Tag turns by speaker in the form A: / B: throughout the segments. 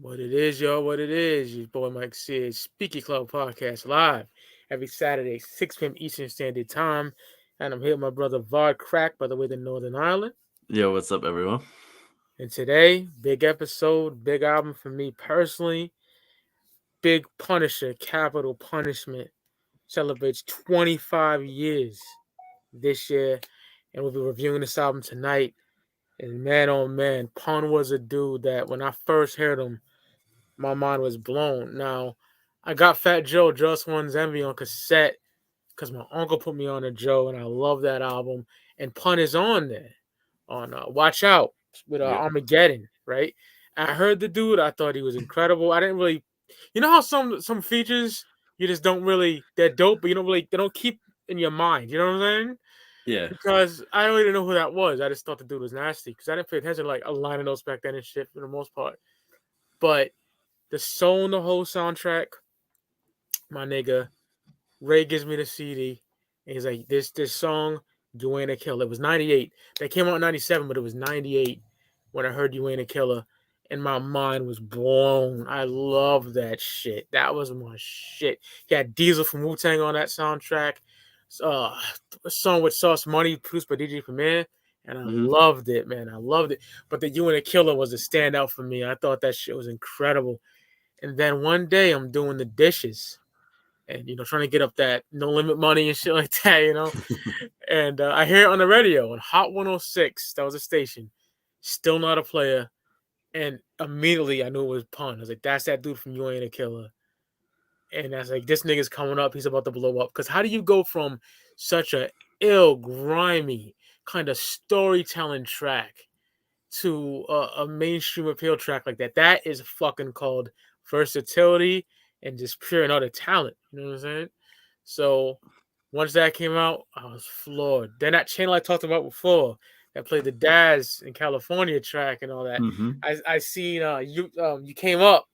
A: What it is, y'all, what it is. Your boy Mike says Ya Clout Podcast live every Saturday, 6 p.m. Eastern Standard Time. And I'm here with my brother Vard Crack, by the way, the Northern Ireland.
B: Yo, what's up, everyone?
A: And today, big episode, big album for me personally. Big Punisher, Capital Punishment, celebrates 25 years this year. And we'll be reviewing this album tonight. And man, oh man, Pun was a dude that when I first heard him, my mind was blown. Now, I got Fat Joe, Just One's Envy on cassette because my uncle put me on a Joe, and I love that album. And Pun is on there on Watch Out with
B: Yep.
A: Armageddon, right? I heard the dude. I thought he was incredible. I didn't really, you know how some features you just don't really they're dope, but you don't really they don't keep in your mind. You know what I'm saying?
B: Yeah.
A: Because I don't really know who that was. I just thought the dude was nasty because I didn't pay attention to like a line of those back then and shit for the most part. But the soul in the whole soundtrack, my nigga, Ray gives me the CD, and he's like, "This song, You Ain't a Killer." It was '98. They came out in '97, but it was '98 when I heard You Ain't a Killer, and my mind was blown. I love that shit. That was my shit. He had Diesel from Wu Tang on that soundtrack. Uh, a song with Sauce Money, produced by DJ Premier. And I
B: hmm
A: loved it, man. I loved it. But the You and a Killer was a standout for me. I thought that shit was incredible. And then one day I'm doing the dishes and trying to get up that no limit money and shit like that, And I hear it on the radio on Hot 106. That was a station. Still not a player. And immediately I knew it was Pun. I was like, that's that dude from You Ain't a Killer. And I was like, this nigga's coming up. He's about to blow up. Because how do you go from such a ill, grimy kind of storytelling track to a mainstream appeal track like that? That is fucking called versatility and just pure and utter talent. You know what I'm saying? So once that came out, I was floored. Then that channel I talked about before that played the Daz in California track and all that.
B: hmm
A: I seen you came up.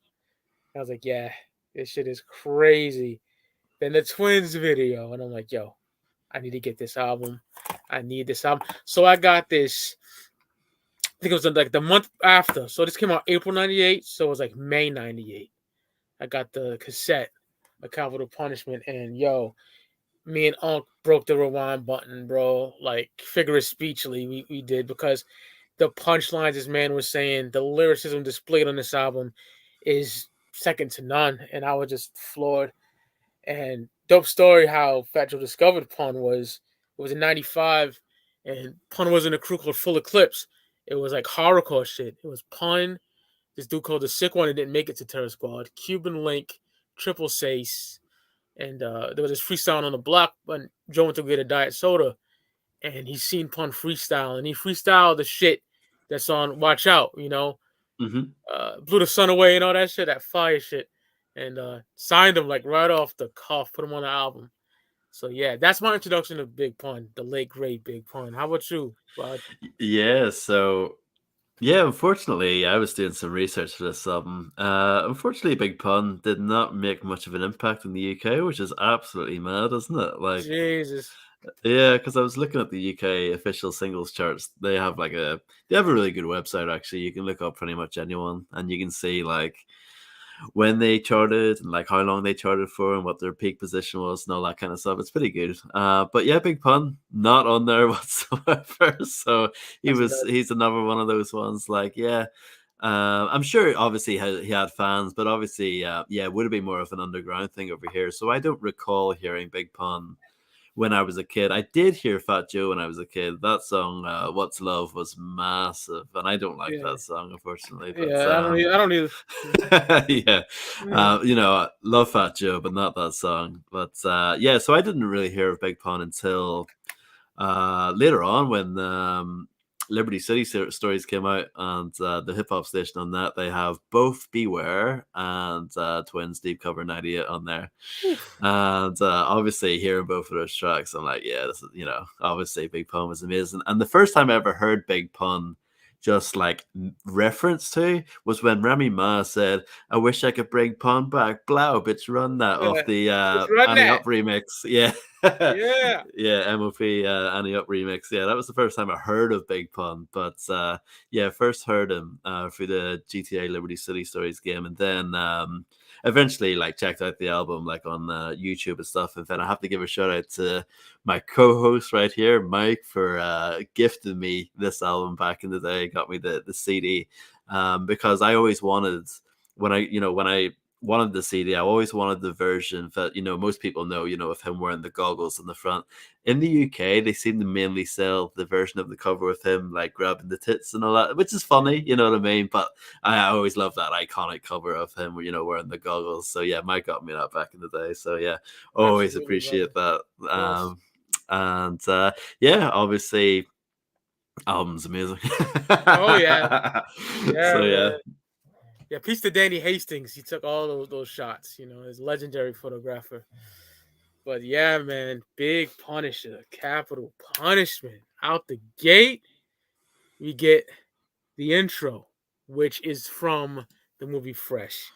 A: I was like, yeah, this shit is crazy. Then the Twins video, and I'm like, yo, I need to get this album. I need this album. So I got this. I think it was like the month after. So this came out April '98. So it was like May '98. I got the cassette, A Capital Punishment, and yo, me and Unc broke the rewind button, bro. Like figure of speechly, we did because the punchlines this man was saying, the lyricism displayed on this album is second to none, and I was just floored. And dope story how Fat Joe discovered Pun was it was in '95, and Pun was in a crew called Full Eclipse. It was like horrorcore shit. It was Pun, this dude called the Sick One, that didn't make it to Terror Squad, Cuban Link, Triple Sace, and there was this freestyle on the block when Joe went to get a diet soda, and he seen Pun freestyle, and he freestyled the shit that's on Watch Out,
B: hmm
A: blew the sun away and all that shit, that fire shit, and signed him like right off the cuff, put him on the album. So yeah, that's my introduction to Big Pun, the late great Big Pun. How about you, Rod?
B: Yeah. So, unfortunately, I was doing some research for this album. Unfortunately, Big Pun did not make much of an impact in the UK, which is absolutely mad, isn't it? Like,
A: Jesus.
B: yeah, because I was looking at the UK official singles charts. They have a really good website actually. You can look up pretty much anyone, and you can see like when they charted and like how long they charted for and what their peak position was and all that kind of stuff. It's pretty good. But yeah, Big Pun not on there whatsoever. So
A: That's
B: he's another one of those ones. Like yeah, I'm sure obviously he had fans, but obviously yeah, it would have been more of an underground thing over here. So I don't recall hearing Big Pun when I was a kid. I did hear Fat Joe when I was a kid. That song, "What's Love," was massive, and I don't like
A: yeah,
B: that song, unfortunately. But
A: yeah. I don't either.
B: yeah,
A: Yeah.
B: I love Fat Joe, but not that song. But yeah, so I didn't really hear of Big Pun until later on when Liberty City Stories came out, and the hip hop station on that, they have both Beware and Twins Deep Cover 98 on there.
A: Oof.
B: And obviously, hearing both of those tracks, I'm like, yeah, this is, obviously Big Pun was amazing. And the first time I ever heard Big Pun just like reference to was when Remy Ma said, "I wish I could bring Pun back. Blow, bitch, run that," off
A: Yeah.
B: the
A: Just run
B: Annie
A: that.
B: Up remix. Yeah.
A: Yeah.
B: Yeah, MOP Annie Up remix. Yeah, that was the first time I heard of Big Pun. But yeah, first heard him through the GTA Liberty City Stories game, and then eventually like checked out the album like on YouTube and stuff. And then I have to give a shout out to my co-host right here, Mike, for gifting me this album back in the day. Got me the CD because I always wanted when I wanted the CD. I always wanted the version that most people know, of him wearing the goggles in the front. In the UK, they seem to mainly sell the version of the cover with him like grabbing the tits and all that, which is funny, you know what I mean? But I always love that iconic cover of him, wearing the goggles. So yeah, Mike got me that back in the day. So yeah, always
A: Absolutely, brother.
B: appreciate that.
A: Of course.
B: And yeah, obviously, album's amazing.
A: Oh yeah.
B: So
A: Yeah,
B: yeah.
A: man. Yeah, peace to Danny Hastings. He took all those shots, his legendary photographer. But yeah, man, big Punisher, capital punishment. Out the gate, we get the intro, which is from the movie Fresh.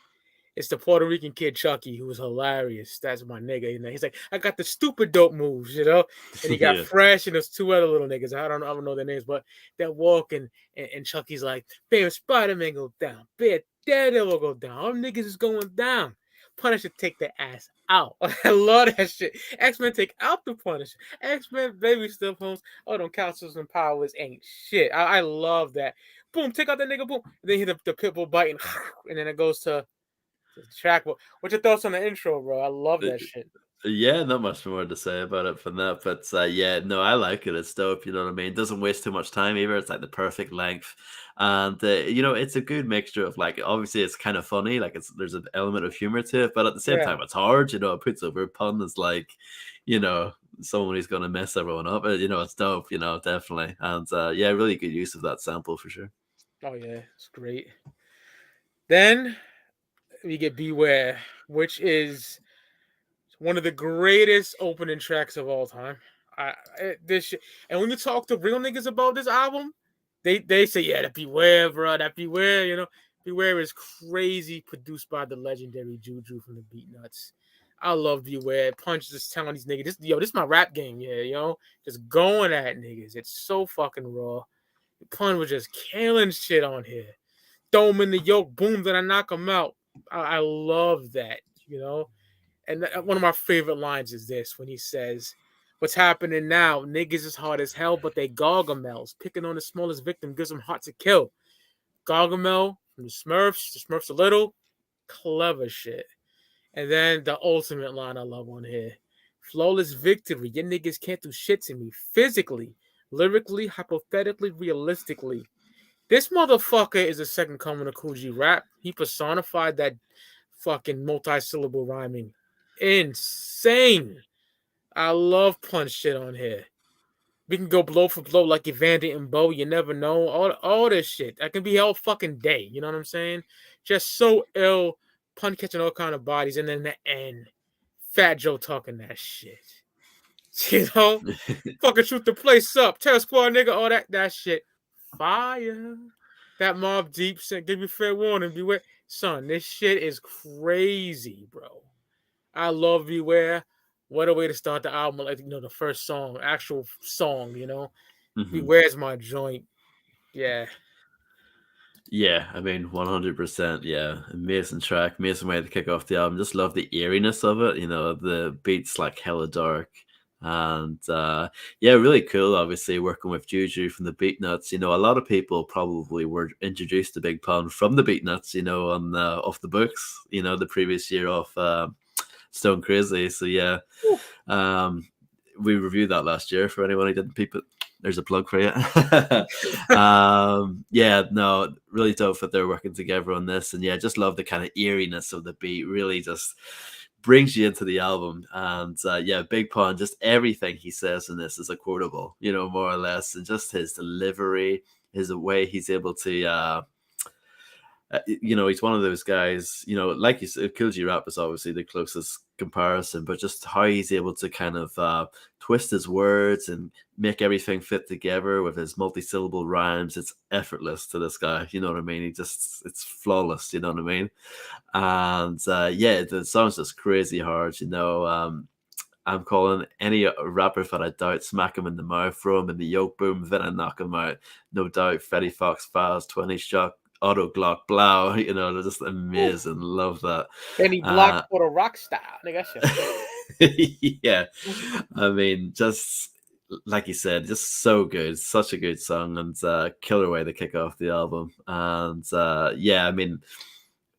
A: It's the Puerto Rican kid Chucky, who was hilarious. That's my nigga. He's like, I got the stupid dope moves, And he got
B: Yeah.
A: Fresh, and there's two other little niggas. I don't know their names, but they're walking, and Chucky's like, "Bear Spider-Man go down, Bear Daredevil go down. All niggas is going down. Punisher take their ass out." I love that shit. X-Men take out the Punisher. X-Men baby still homes. Oh, them councils and powers ain't shit. I love that. Boom, take out that nigga. Boom. And then hit the pit bull biting, and then it goes to the track. What's your thoughts on the intro, bro? I love that shit.
B: Yeah, not much more to say about it from that, but yeah, no, I like it. It's dope. You know what I mean? It doesn't waste too much time either. It's like the perfect length, and it's a good mixture of like obviously it's kind of funny, like there's an element of humor to it, but at the same
A: Yeah.
B: time it's hard. It puts over pun as like, you know, someone who's gonna mess everyone up. It's dope. Definitely, and yeah, really good use of that sample for sure.
A: Oh yeah, it's great. Then we get Beware, which is one of the greatest opening tracks of all time. This shit, and when you talk to real niggas about this album, they say, yeah, that Beware, bro, that Beware, Beware is crazy, produced by the legendary Juju from the Beat Nuts. I love Beware. Punch just telling these niggas, this is my rap game, yeah, just going at niggas. It's so fucking raw. Pun was just killing shit on here. Throw him in the yoke, boom, then I knock him out. I love that. And one of my favorite lines is this when he says, "What's happening now? Niggas is hard as hell, but they gargamels. Picking on the smallest victim gives them heart to kill." Gargamel from the Smurfs a little. Clever shit. And then the ultimate line I love on here. "Flawless victory. Your niggas can't do shit to me. Physically, lyrically, hypothetically, realistically." This motherfucker is a second coming of Coogee Rap. He personified that fucking multi-syllable rhyming. Insane. I love punch shit on here. We can go blow for blow like Evander and Bo. You never know. All this shit. I can be all fucking day. You know what I'm saying? Just so ill. Pun catching all kind of bodies. And then the end. Fat Joe talking that shit. Fucking shoot the place up. Terror Squad nigga. All that shit. Fire. That Mob Deep said, give you fair warning. Beware. Son, this shit is crazy, bro. I love Beware. What a way to start the album. Like, the first song, actual song,
B: Mhm.
A: Beware's my joint. Yeah.
B: Yeah, I mean, 100%. Yeah, amazing track, amazing way to kick off the album. Just love the eeriness of it. The beats like hella dark, and yeah, really cool. Obviously, working with Juju from the Beat Nuts. A lot of people probably were introduced to Big Pun from the Beat Nuts. On off the books. The previous year off Stone Crazy. So yeah,
A: Whew.
B: we reviewed that last year. For anyone who didn't peep it, there's a plug for you. Yeah, no, really dope that they're working together on this, and yeah, just love the kind of eeriness of the beat. Really, just brings you into the album, and yeah, Big Pun, just everything he says in this is a quotable, more or less, and just his delivery, his way he's able to. He's one of those guys, like you said, Coogee Rap is obviously the closest comparison, but just how he's able to kind of twist his words and make everything fit together with his multi-syllable rhymes. It's effortless to this guy, you know what I mean? It's flawless, you know what I mean? And yeah, the song's just crazy hard, I'm calling any rapper that I doubt, smack him in the mouth, throw him in the yoke boom, then I knock him out. No doubt, Fetty Fox, Faz, 20 Shock, Auto Glock, Blau. You know, they're just amazing. Love that.
A: Benny Block for the rock style. Nigga, that shit.
B: Yeah. I mean, just like you said, just so good. Such a good song, and killer way to kick off the album. And yeah, I mean,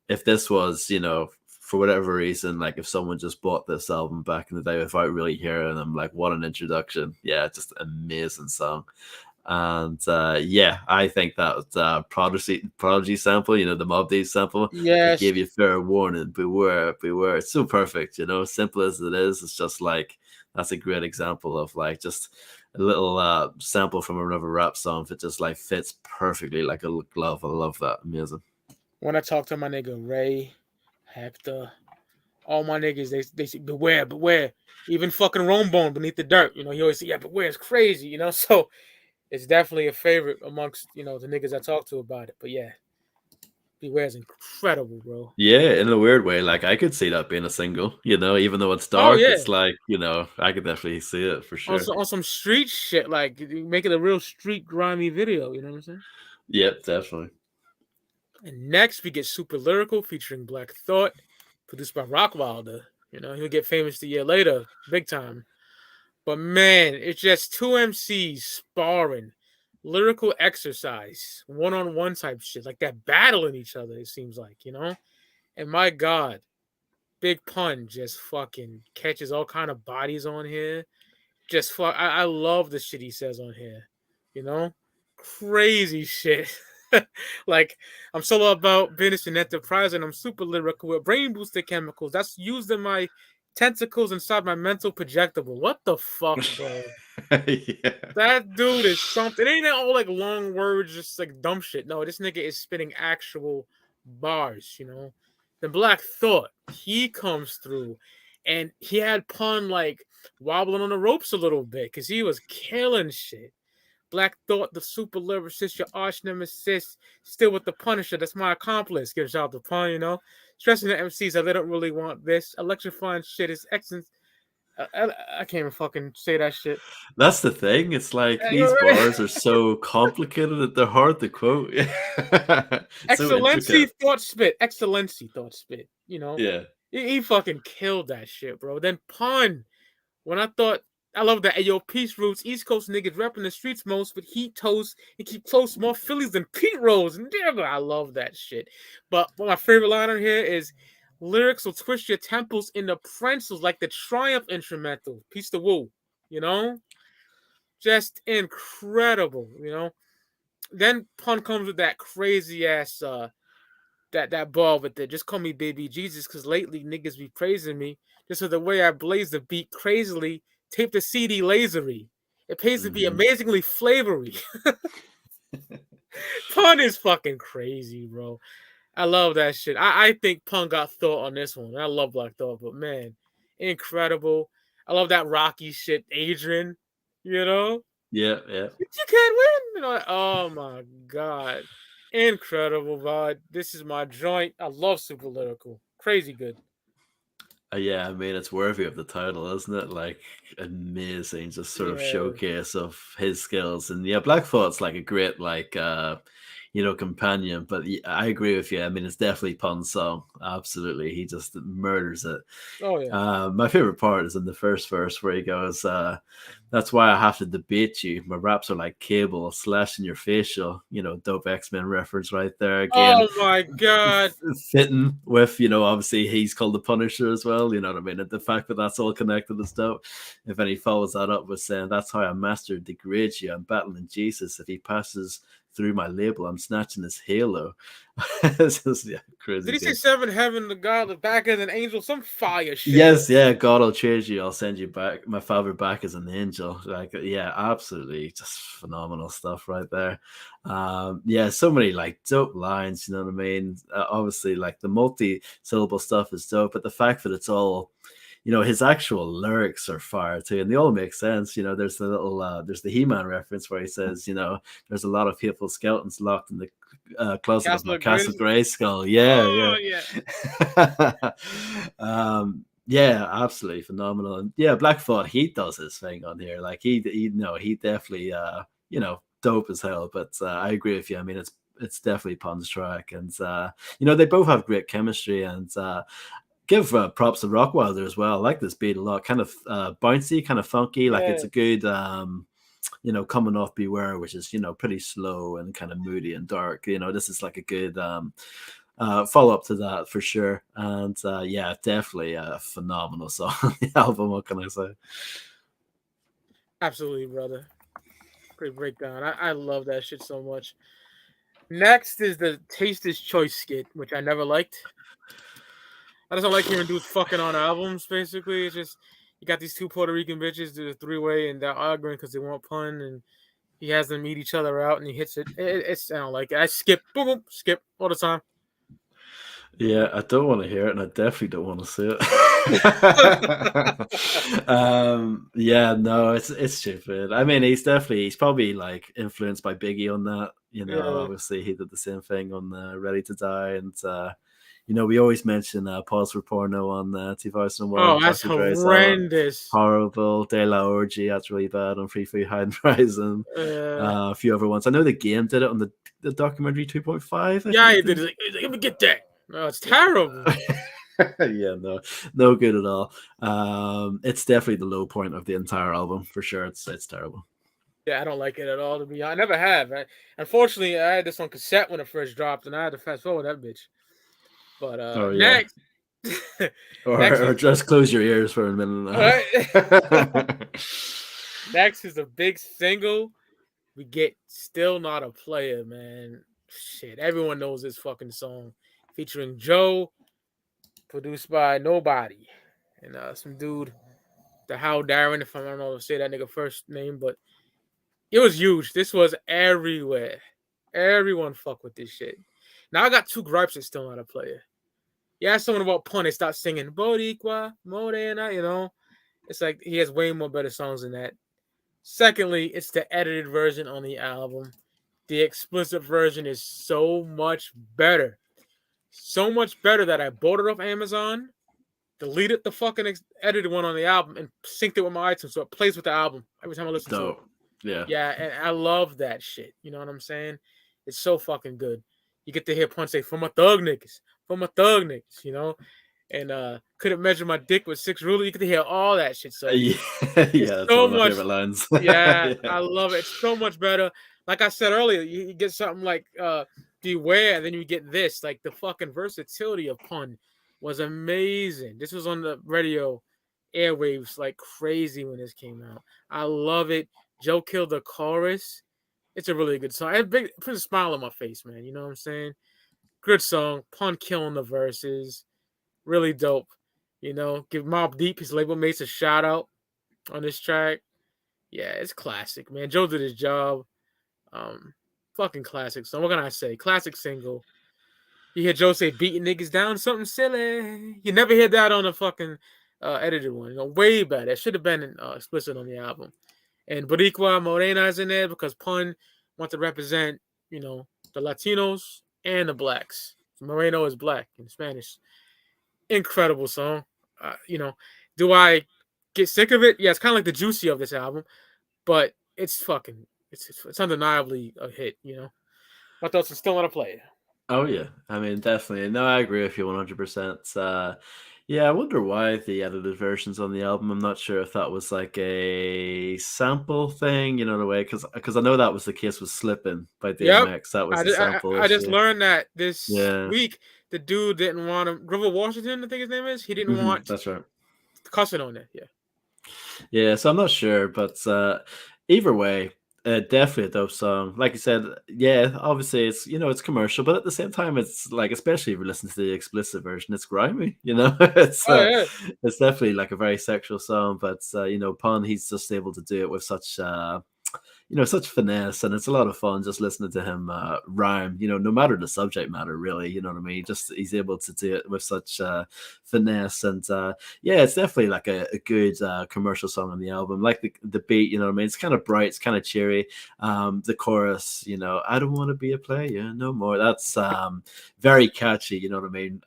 B: if this was, you know, for whatever reason, like if someone just bought this album back in the day without really hearing them, like what an introduction. Yeah, just amazing song. And yeah, I think that Prodigy sample, you know, the Mobb Deep sample, it
A: Yes.
B: gave you fair warning, beware, beware. It's so perfect, you know, simple as it is. It's just like, that's a great example of like just a little sample from another rap song that just like fits perfectly like a glove. I love that. Amazing.
A: When I talk to my nigga Ray, Hector, all my niggas, they say, beware, beware. Even fucking Romebone beneath the dirt. You know, he always say, yeah, beware, it's crazy, you know? So it's definitely a favorite amongst, you know, the niggas I talk to about it. But yeah, beware is incredible, bro.
B: Yeah, in a weird way, like I could see that being a single, you know, even though it's
A: Oh,
B: dark,
A: yeah.
B: it's like, you know, I could definitely see it for sure.
A: On some street shit, like make it a real street grimy video, you know what I'm saying?
B: Yep, definitely.
A: And next we get Super Lyrical featuring Black Thought, produced by Rockwilder. You know, he'll get famous a year later, big time. But man, it's just two MCs sparring, lyrical exercise, one-on-one type shit, like that battling each other, it seems like, you know? And my God, Big Pun just fucking catches all kind of bodies on here. Just fuck, I love the shit he says on here, you know? Crazy shit. Like, I'm solo about business and enterprise, and I'm super lyrical with brain booster chemicals. That's used in my tentacles inside my mental projectable. What the fuck, bro?
B: Yeah.
A: That dude is something. It ain't all like long words, just like dumb shit. No, this nigga is spitting actual bars, you know? The Black Thought, he comes through, and he had Pun like wobbling on the ropes a little bit because he was killing shit. Black Thought, the super lyricist, your arch nemesis, still with the Punisher. That's my accomplice. Gives out the Pun, you know? Stressing the MCs that they don't really want this. Electrifying shit is excellent. I can't even fucking say that shit.
B: That's the thing. It's like these bars are so complicated that they're hard to quote.
A: Excellency thought spit. Excellency thought spit. You know?
B: Yeah.
A: He fucking killed that shit, bro. Then Pun. When I thought, I love that. Hey, yo, Peace Roots, East Coast niggas repping the streets most with heat toast and keep close more Phillies than Pete Rose. And damn, I love that shit. But my favorite line on here is lyrics will twist your temples into pretzels like the Triumph instrumental. Peace to Woo, you know? Just incredible, you know? Then Pun comes with that crazy ass that ball with the just call me baby Jesus, because lately niggas be praising me. Just for the way I blaze the beat crazily, tape the CD lasery. It pays to be amazingly flavory. Pun is fucking crazy, bro. I love that shit. I think Pun got Thought on this one. I love Black Thought, but man, incredible. I love that Rocky shit, Adrian, you know?
B: Yeah, yeah.
A: You can't win. You know, oh my God. Incredible, bud. This is my joint. I love Super Lyrical. Crazy good.
B: Yeah, I mean, it's worthy of the title, isn't it? Like, amazing, just sort of showcase of his skills. And yeah, Black Thought's like a great, like, you know, companion. But I agree with you. I mean, it's definitely Pun's song. Absolutely. He just murders it.
A: Oh, yeah.
B: My favorite part is in the first verse where he goes, that's why I have to debate you. My raps are like cable, slashing your facial. You know, dope X-Men reference right there. Again,
A: oh my God.
B: Fitting with, you know, obviously he's called the Punisher as well. You know what I mean? And the fact that that's all connected is dope. If any follows that up with saying, that's how I mastered degrade you. I'm battling Jesus. If he passes through my label, I'm snatching his halo. It's just, yeah, crazy.
A: Did he say seven heaven, the God, the back as an angel? Some fire shit.
B: Yes, yeah. God will change you. I'll send you back. My father back as an angel. Like, yeah, absolutely, just phenomenal stuff right there. Yeah, so many like dope lines. You know what I mean? Obviously, like the multi-syllable stuff is dope, but the fact that it's all, you know, his actual lyrics are fire too, and they all make sense. You know, there's the little, there's the He-Man reference where he says, you know, there's a lot of hateful skeletons locked in the closet of my Castle Grayskull. Yeah,
A: oh,
B: yeah. Yeah, absolutely phenomenal. And yeah, Black Thought, he does his thing on here. Like he definitely dope as hell. But I agree with you. I mean, it's definitely Pon's track, and they both have great chemistry. And give props to Rockwilder as well. I like this beat a lot. Kind of bouncy, kind of funky. Like
A: Yeah,
B: it's a good coming off Beware, which is pretty slow and kind of moody and dark. This is like a good follow up to that for sure. And yeah, definitely a phenomenal song on the album. What can I say?
A: absolutely, brother. Great breakdown. I love that shit so much. Next is the Taster's Choice skit, which I never liked. I just don't like hearing dudes fucking on albums. Basically, it's just you got these two Puerto Rican bitches do a three-way, and they're arguing because they want pun, and he has them meet each other out, and he hits it. It's I don't like it. I skip, boom, boom, skip all the time.
B: Yeah, I don't want to hear it, and I definitely don't want to see it. Yeah, no, it's stupid. I mean, he's probably like influenced by Biggie on that.
A: Yeah.
B: Obviously he did the same thing on Ready to Die, and we always mention Pause for Porno on 2001.
A: Oh, that's
B: Dr. Dre's on
A: horrendous.
B: horrible. De La Orgy, that's really bad on Free Free Hide and Rising. A few other ones. I know the game did it on the documentary 2.5.
A: Yeah, he did. He's like, let me get that. No, it's terrible.
B: Yeah, no good at all. It's definitely the low point of the entire album for sure. It's terrible.
A: Yeah, I don't like it at all. To be honest, I never have. Unfortunately, I had this on cassette when it first dropped, and I had to fast forward that bitch. But
B: Oh yeah,
A: next, next
B: or
A: is
B: just close your ears for a minute and a
A: right.
B: half.
A: Next is the big single. We get Still Not a Player, man. Shit, everyone knows this fucking song, featuring Joe, produced by Nobody, and some dude, the How Darren, if I don't know how to say that nigga first name, but it was huge. This was everywhere. Everyone fuck with this shit. Now I got two gripes at Still Not a Player. You ask someone about pun, they start singing Boricua, Morena, It's like he has way more better songs than that. Secondly, it's the edited version on the album. The explicit version is so much better. So much better that I bought it off Amazon, deleted the fucking edited one on the album, and synced it with my iTunes so it plays with the album every time I listen to it.
B: Yeah.
A: Yeah, and I love that shit. You know what I'm saying? It's so fucking good. You get to hear Punch say, for my thug niggas, and couldn't measure my dick with 6 ruler. You get to hear all that shit. So
B: Yeah, that's
A: so
B: one of my
A: much.
B: favorite lines.
A: Yeah,
B: Yeah.
A: I love it. It's so much better. Like I said earlier, you get something like Beware, and then you get this. Like the fucking versatility of Pun was amazing. This was on the radio airwaves like crazy when this came out. I love it. Joe killed the chorus. It's a really good song. It puts a smile on my face, man. You know what I'm saying? Good song. Pun killing the verses. Really dope. Give Mobb Deep, his label mates, a shout out on this track. Yeah, it's classic, man. Joe did his job. Fucking classic song. What can I say? Classic single. You hear Joe say beating niggas down, something silly. You never hear that on a fucking edited one. Way better. It should have been explicit on the album. And Boricua Morena is in there because Pun wants to represent, the Latinos and the blacks. Moreno is black in Spanish. Incredible song. Do I get sick of it? Yeah, it's kind of like the Juicy of this album, but it's undeniably a hit. My thoughts are still on a play.
B: Oh yeah, I mean definitely. No, I agree with you 100%. Yeah, I wonder why the edited versions on the album. I'm not sure if that was like a sample thing, the way because I know that was the case with "Slippin" by
A: Yep.
B: DMX. That was
A: I,
B: the
A: ju-
B: sample
A: I just
B: issue.
A: learned that this
B: Yeah,
A: week the dude didn't want him. Grover Washington, I think his name is. He didn't want
B: that's right.
A: cussing on it. Yeah.
B: Yeah, so I'm not sure, but either way, definitely a dope song. Like you said, yeah, obviously it's commercial, but at the same time, it's like especially if you listen to the explicit version, it's grimy. It's
A: Oh yeah.
B: it's definitely like a very sexual song, but Pun he's just able to do it with such such finesse, and it's a lot of fun just listening to him rhyme, no matter the subject matter, really, you know what I mean? Just he's able to do it with such finesse, and yeah, it's definitely like a good commercial song on the album. Like the beat, you know what I mean? It's kind of bright, it's kind of cheery. The chorus, I don't want to be a player no more. That's very catchy, you know what I mean?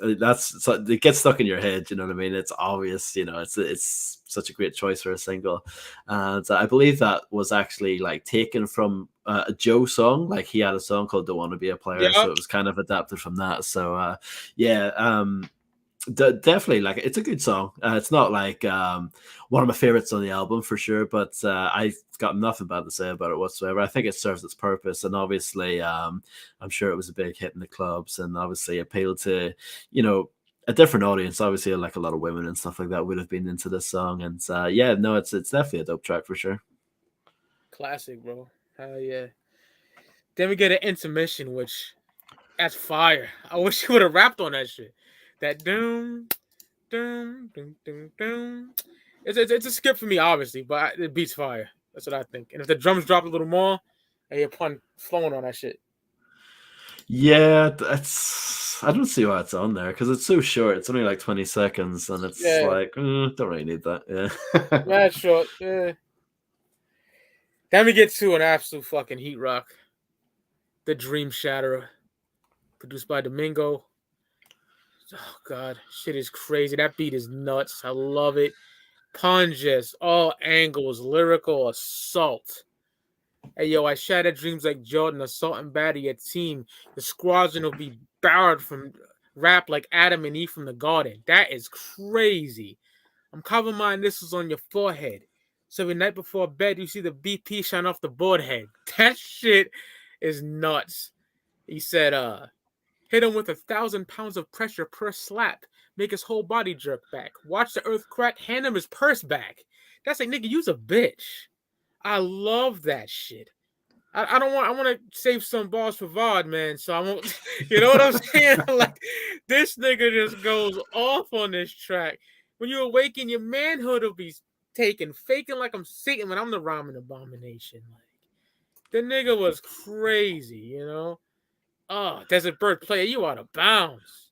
B: that's so it gets stuck in your head. You know what I mean? It's obvious. You know, it's such a great choice for a single, and I believe that was actually like taken from a Joe song. Like he had a song called "Don't Want to Be a Player,"
A: Yeah.
B: so it was kind of adapted from that. So yeah, definitely, like it's a good song. It's not like one of my favorites on the album for sure, but I've got nothing bad to say about it whatsoever. I think it serves its purpose, and obviously I'm sure it was a big hit in the clubs, and obviously appealed to, you know, a different audience. Obviously, like a lot of women and stuff like that would have been into this song, and yeah, no, it's definitely a dope track for sure.
A: Classic, bro. Hell yeah. Then we get an intermission, which that's fire. I wish he would have rapped on that shit. That doom, doom, doom, doom, doom. It's a skip for me, obviously, but it beats fire. That's what I think. And if the drums drop a little more, and you're pun flowing on that shit.
B: Yeah, that's I don't see why it's on there because it's so short. It's only like 20 seconds, and it's
A: Yeah,
B: like don't really need that. Yeah.
A: that's short. Yeah. Then we get to an absolute fucking heat rock. The Dream Shatterer, produced by Domingo. Oh god, shit is crazy. That beat is nuts. I love it. Punges, all angles, lyrical assault. Hey yo, I shattered dreams like Jordan, assault and batter your team. The squadron will be barred from rap like Adam and Eve from the garden. That is crazy. I'm covering my initials on your forehead. So every night before bed, you see the BP shine off the board head. That shit is nuts. He said, hit him with 1,000 pounds of pressure per slap. Make his whole body jerk back. Watch the earth crack. Hand him his purse back. That's like, nigga, you's a bitch. I love that shit. I don't want. I want to save some balls for VOD, man. So I won't. You know what I'm saying? Like this nigga just goes off on this track. When you awaken, your manhood will be taken, faking like I'm Satan when I'm the ramen abomination. Like the nigga was crazy, you know. Oh, Desert Bird player, you out of bounds.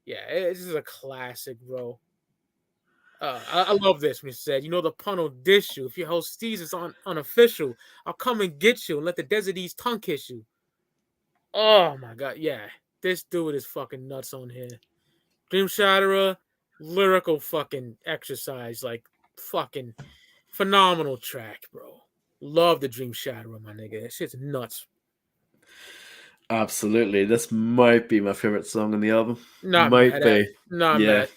A: Yeah, this is a classic, bro. I love this when he said, you know, the pun will dish you. If your host sees it's unofficial, I'll come and get you and let the desert ease tongue kiss you. Oh my god, yeah. This dude is fucking nuts on here. Dream Shatterer, lyrical fucking exercise, like fucking phenomenal track, bro. Love the Dream Shatterer, my nigga. That shit's nuts.
B: Absolutely. This might be my favorite song on the album.
A: Not
B: Might
A: mad at
B: be.
A: it. Not
B: Yeah.
A: mad.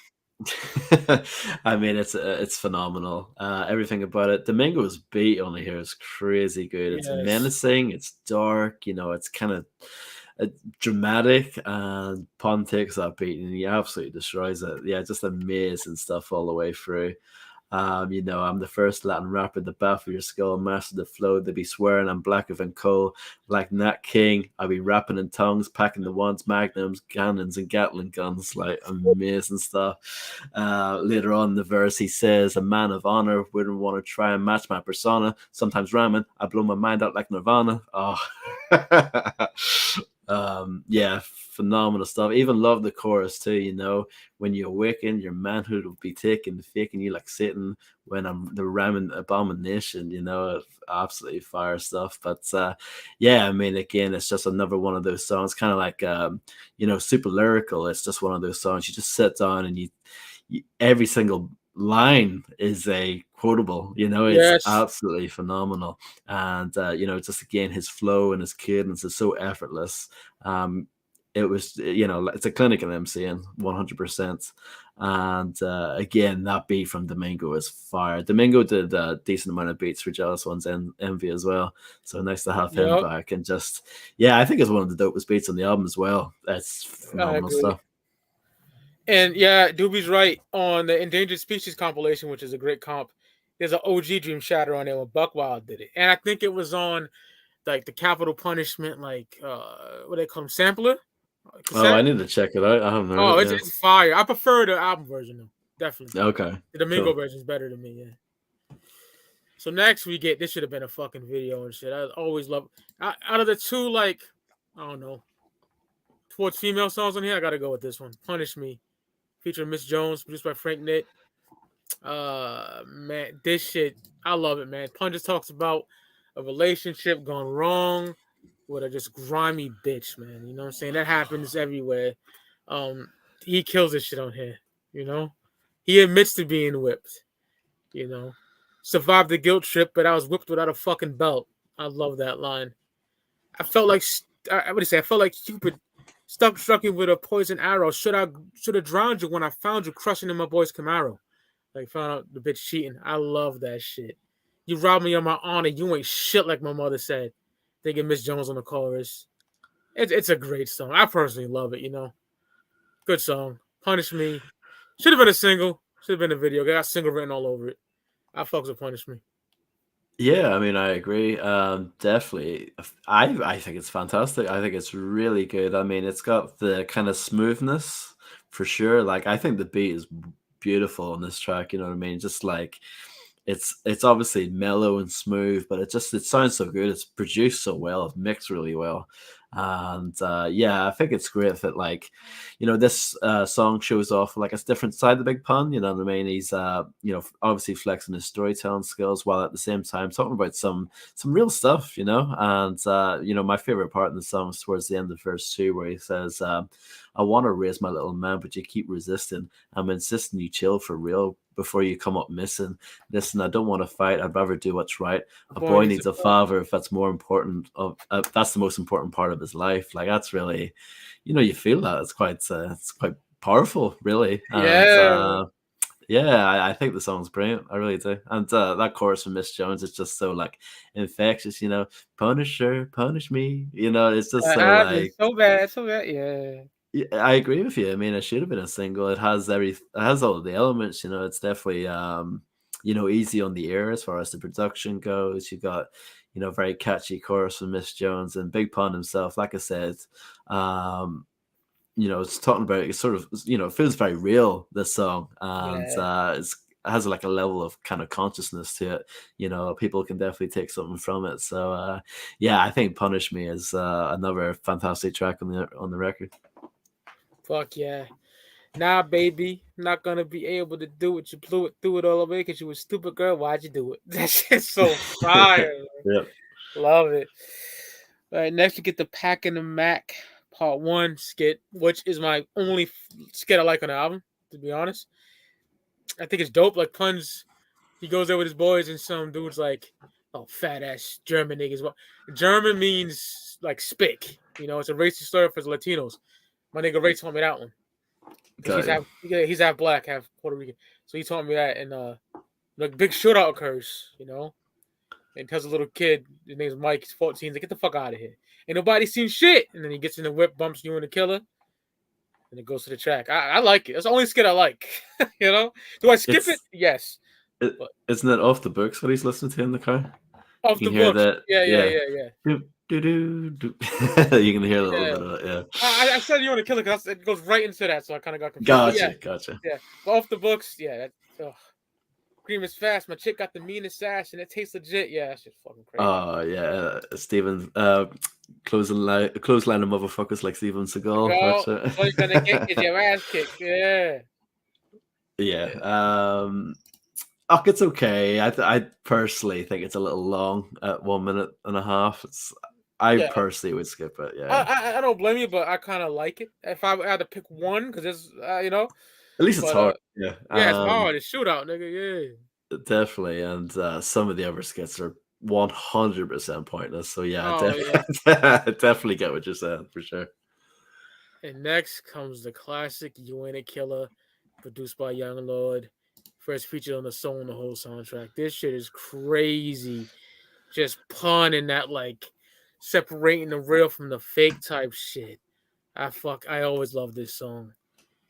B: I mean, it's phenomenal. Everything about it. Domingo's beat on here is crazy good. It's
A: Yes.
B: menacing. It's dark. You know, it's kind of dramatic, and Pun takes that beat and he absolutely destroys it. Yeah, just amazing stuff all the way through. You know, I'm the first Latin rapper to baffle your skull, master the flow. They be swearing I'm blacker than coal, like Nat King. I be rapping in tongues, packing the ones, magnums, cannons, and Gatling guns. Like amazing stuff. Later on in the verse, he says, "A man of honor wouldn't want to try and match my persona. Sometimes rhyming, I blow my mind out like Nirvana." Oh. Yeah, phenomenal stuff. Even love the chorus too, you know, when you awaken your manhood will be taken, faking you like Satan when I'm the ramming abomination, you know, absolutely fire stuff. But yeah, I mean, again, it's just another one of those songs, kind of like you know, super lyrical. It's just one of those songs you just sit down and you every single line is a quotable, you know. It's
A: Yes.
B: absolutely phenomenal. And you know, just again, his flow and his cadence is so effortless. It was, you know, it's a clinic in MCing 100%. And again, that beat from Domingo is fire. Domingo did a decent amount of beats for Jealous Ones and Envy as well, so nice to have him
A: Yep.
B: back. And just, yeah, I think it's one of the dopest beats on the album as well. It's
A: I
B: phenomenal
A: agree.
B: stuff.
A: And yeah, Doobie's right on the Endangered Species compilation, which is a great comp. There's an OG Dream Shatter on there when Buckwild did it, and I think it was on like the Capital Punishment, like what they call them, sampler
B: Oh, I
A: cassette.
B: need to check it out. I haven't
A: Oh,
B: heard
A: it's
B: it.
A: it's fire. I prefer the album version though, definitely.
B: Yeah. Okay.
A: The Domingo
B: Cool.
A: version is better to me. Yeah. So next we get this should have been a fucking video and shit. I always love out of the two, like I don't know, towards female songs on here. I gotta go with this one, "Punish Me," featuring Miss Jones, produced by Frank Nitt. Man, this shit, I love it, man. Pun just talks about a relationship gone wrong with a just grimy bitch, man. You know what I'm saying? That happens everywhere. Um, he kills this shit on here. You know, he admits to being whipped. You know, survived the guilt trip, but I was whipped without a fucking belt. I love that line. I felt like I would say I felt like Cupid struck you with a poison arrow. Should have drowned you when I found you crushing in my boy's Camaro. Like found out the bitch cheating. I love that shit. You robbed me of my honor. You ain't shit like my mother said. Thinking Miss Jones on the chorus. It's a great song. I personally love it. You know, good song. Punish Me. Should have been a single. Should have been a video. Got a single written all over it. I fucks with Punish Me.
B: Yeah, I mean, I agree. Definitely. I think it's fantastic. I think it's really good. I mean, it's got the kind of smoothness for sure. Like, I think the beat is beautiful on this track. You know what I mean? Just like it's obviously mellow and smooth, but it sounds so good. It's produced so well. It's mixed really well. And yeah, I think it's great that like, this song shows off like a different side of the Big Pun. You know what I mean? He's obviously flexing his storytelling skills while at the same time talking about some real stuff. And my favorite part in the song is towards the end of verse 2 where he says, "I want to raise my little man, but you keep resisting. I'm insisting you chill for real before you come up missing. Listen, I don't want to fight. I'd rather do what's right. A boy needs a father if that's more important. That's the most important part of his life." Like that's really, you feel that it's quite powerful, really.
A: Yeah.
B: And, yeah, I think the song's brilliant. I really do. And that chorus from Miss Jones is just so like infectious. Punish her, punish me. It's just so like
A: so bad, yeah.
B: yeah, I agree with you. I mean, it should have been a single. It has all of the elements. It's definitely easy on the ear as far as the production goes. You got very catchy chorus from Miss Jones and Big Pun himself. Like I said, it's talking about it sort of it feels very real, this song, and it has like a level of kind of consciousness to it. People can definitely take something from it. So yeah, I think Punish Me is another fantastic track on the record.
A: Fuck yeah. Nah, baby, I'm not gonna be able to do it. You blew it through it all the way because you a stupid girl. Why'd you do it? That shit's so fire.
B: Yeah.
A: Love it. All right, next we get the Pack and the Mac Part 1 skit, which is my only skit I like on the album, to be honest. I think it's dope. Like Pun's, he goes there with his boys and some dude's like, "Oh, fat ass German niggas." Well, German means like spick. It's a racist slur for Latinos. My nigga Ray told me that one. He's half black, half Puerto Rican. So he told me that, and like big shootout occurs, and tells a little kid, his name's Mike, he's 14, he's like, "Get the fuck out of here. Ain't nobody seen shit." And then he gets in the whip, bumps you and the killer, and it goes to the track. I like it. That's the only skit I like. Do I skip it? Yes.
B: Isn't it Off the Books what he's listening to in the car?
A: Off the books.
B: That,
A: yeah.
B: You can hear a little bit of it, yeah.
A: I said you want to kill it because it goes right into that, so I kind of got confused.
B: Gotcha.
A: Yeah, but Off the Books, yeah. Cream is fast. My chick got the meanest ass, and it tastes legit. Yeah, that's just fucking crazy.
B: Oh yeah, Steven, clothesline of motherfuckers like Steven Seagal.
A: That's it. All you're gonna get is your ass kicked. Yeah.
B: Yeah. It's okay. I personally think it's a little long at 1 minute and a half. I personally would skip it. Yeah,
A: I don't blame you, but I kind of like it. If I had to pick one, because it's
B: at least it's hard.
A: Yeah, it's hard. It's shootout, nigga.
B: Yeah, definitely. And some of the other skits are 100% pointless. So yeah, definitely get what you're saying for sure.
A: And next comes the classic "You Ain't a Killer," produced by Young Lord. First featured on the Soul and the Whole soundtrack. This shit is crazy. Just punning that, like, separating the real from the fake type shit. I always love this song.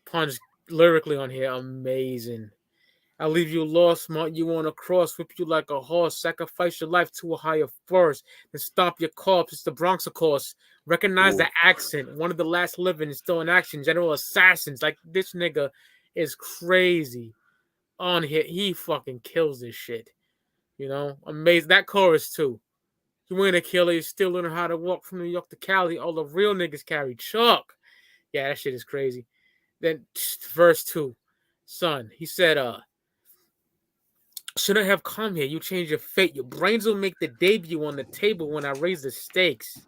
A: Pun's lyrically on here, amazing. "I'll leave you lost, mount you on a cross, whip you like a horse, sacrifice your life to a higher force, then stomp your corpse." It's the Bronx, of course. Recognize the accent. One of the last living is still in action. General Assassins. Like, this nigga is crazy. On here, he fucking kills this shit. Amazing. That chorus too. "You ain't a killer, you still learning how to walk from New York to Cali. All the real niggas carry chalk." Yeah, that shit is crazy. Then verse 2. Son, he said, "Shouldn't have come here. You change your fate. Your brains will make the debut on the table when I raise the stakes."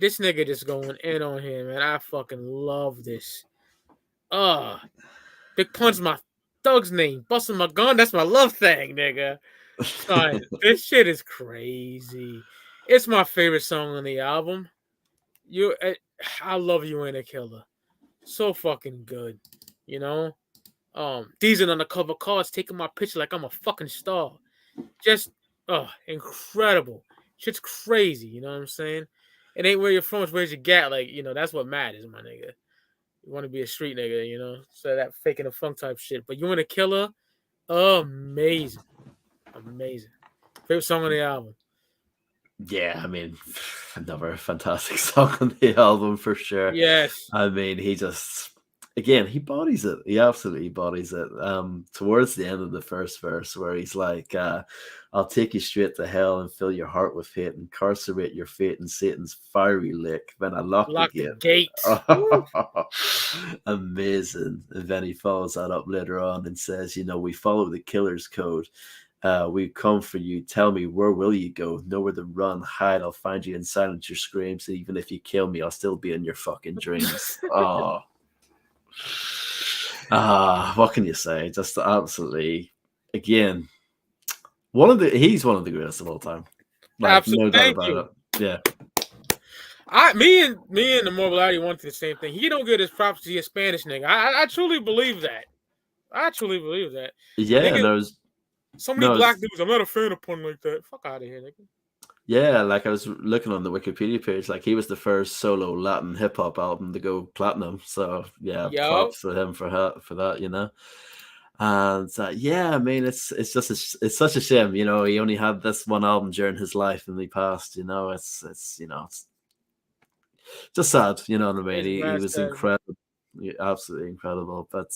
A: This nigga just going in on him, and I fucking love this. Big Pun's my thug's name. Busting my gun, that's my love thing, nigga. Son, this shit is crazy. It's my favorite song on the album. I love You Ain't a Killer. So fucking good. You know? These are undercover cars taking my picture like I'm a fucking star. Just incredible. Shit's crazy, you know what I'm saying? It ain't where you're from, it's where's you get. Like, that's what matters, my nigga. You want to be a street nigga, so that faking the funk type shit. But You Ain't a Killer, amazing. Amazing. Favorite song on the album.
B: Yeah, I mean, another fantastic song on the album for sure.
A: Yes.
B: I mean, he just, again, he bodies it. He absolutely bodies it. Towards the end of the first verse, where he's like, I'll take you straight to hell and fill your heart with hate, incarcerate your fate in Satan's fiery lake. Then I lock the gate. Amazing. And then he follows that up later on and says, we follow the killer's code. We come for you. Tell me, where will you go? Nowhere to run, hide. I'll find you and silence your screams. Even if you kill me, I'll still be in your fucking dreams. What can you say? Just absolutely, again, he's one of the greatest of all time. Like, absolutely, no doubt about it. Yeah.
A: Me and the Mobility wanted the same thing. He don't get his props to a Spanish nigga. I truly believe that.
B: Yeah, nigga,
A: so many black dudes. I'm not a fan of pun like that. Fuck out of here, nigga.
B: Yeah, like I was looking on the Wikipedia page, like he was the first solo Latin hip hop album to go platinum. So yeah, props to him for that, And yeah, I mean, it's such a shame, he only had this one album during his life and he passed. It's just sad, you know what I mean? He was incredible. Absolutely incredible. But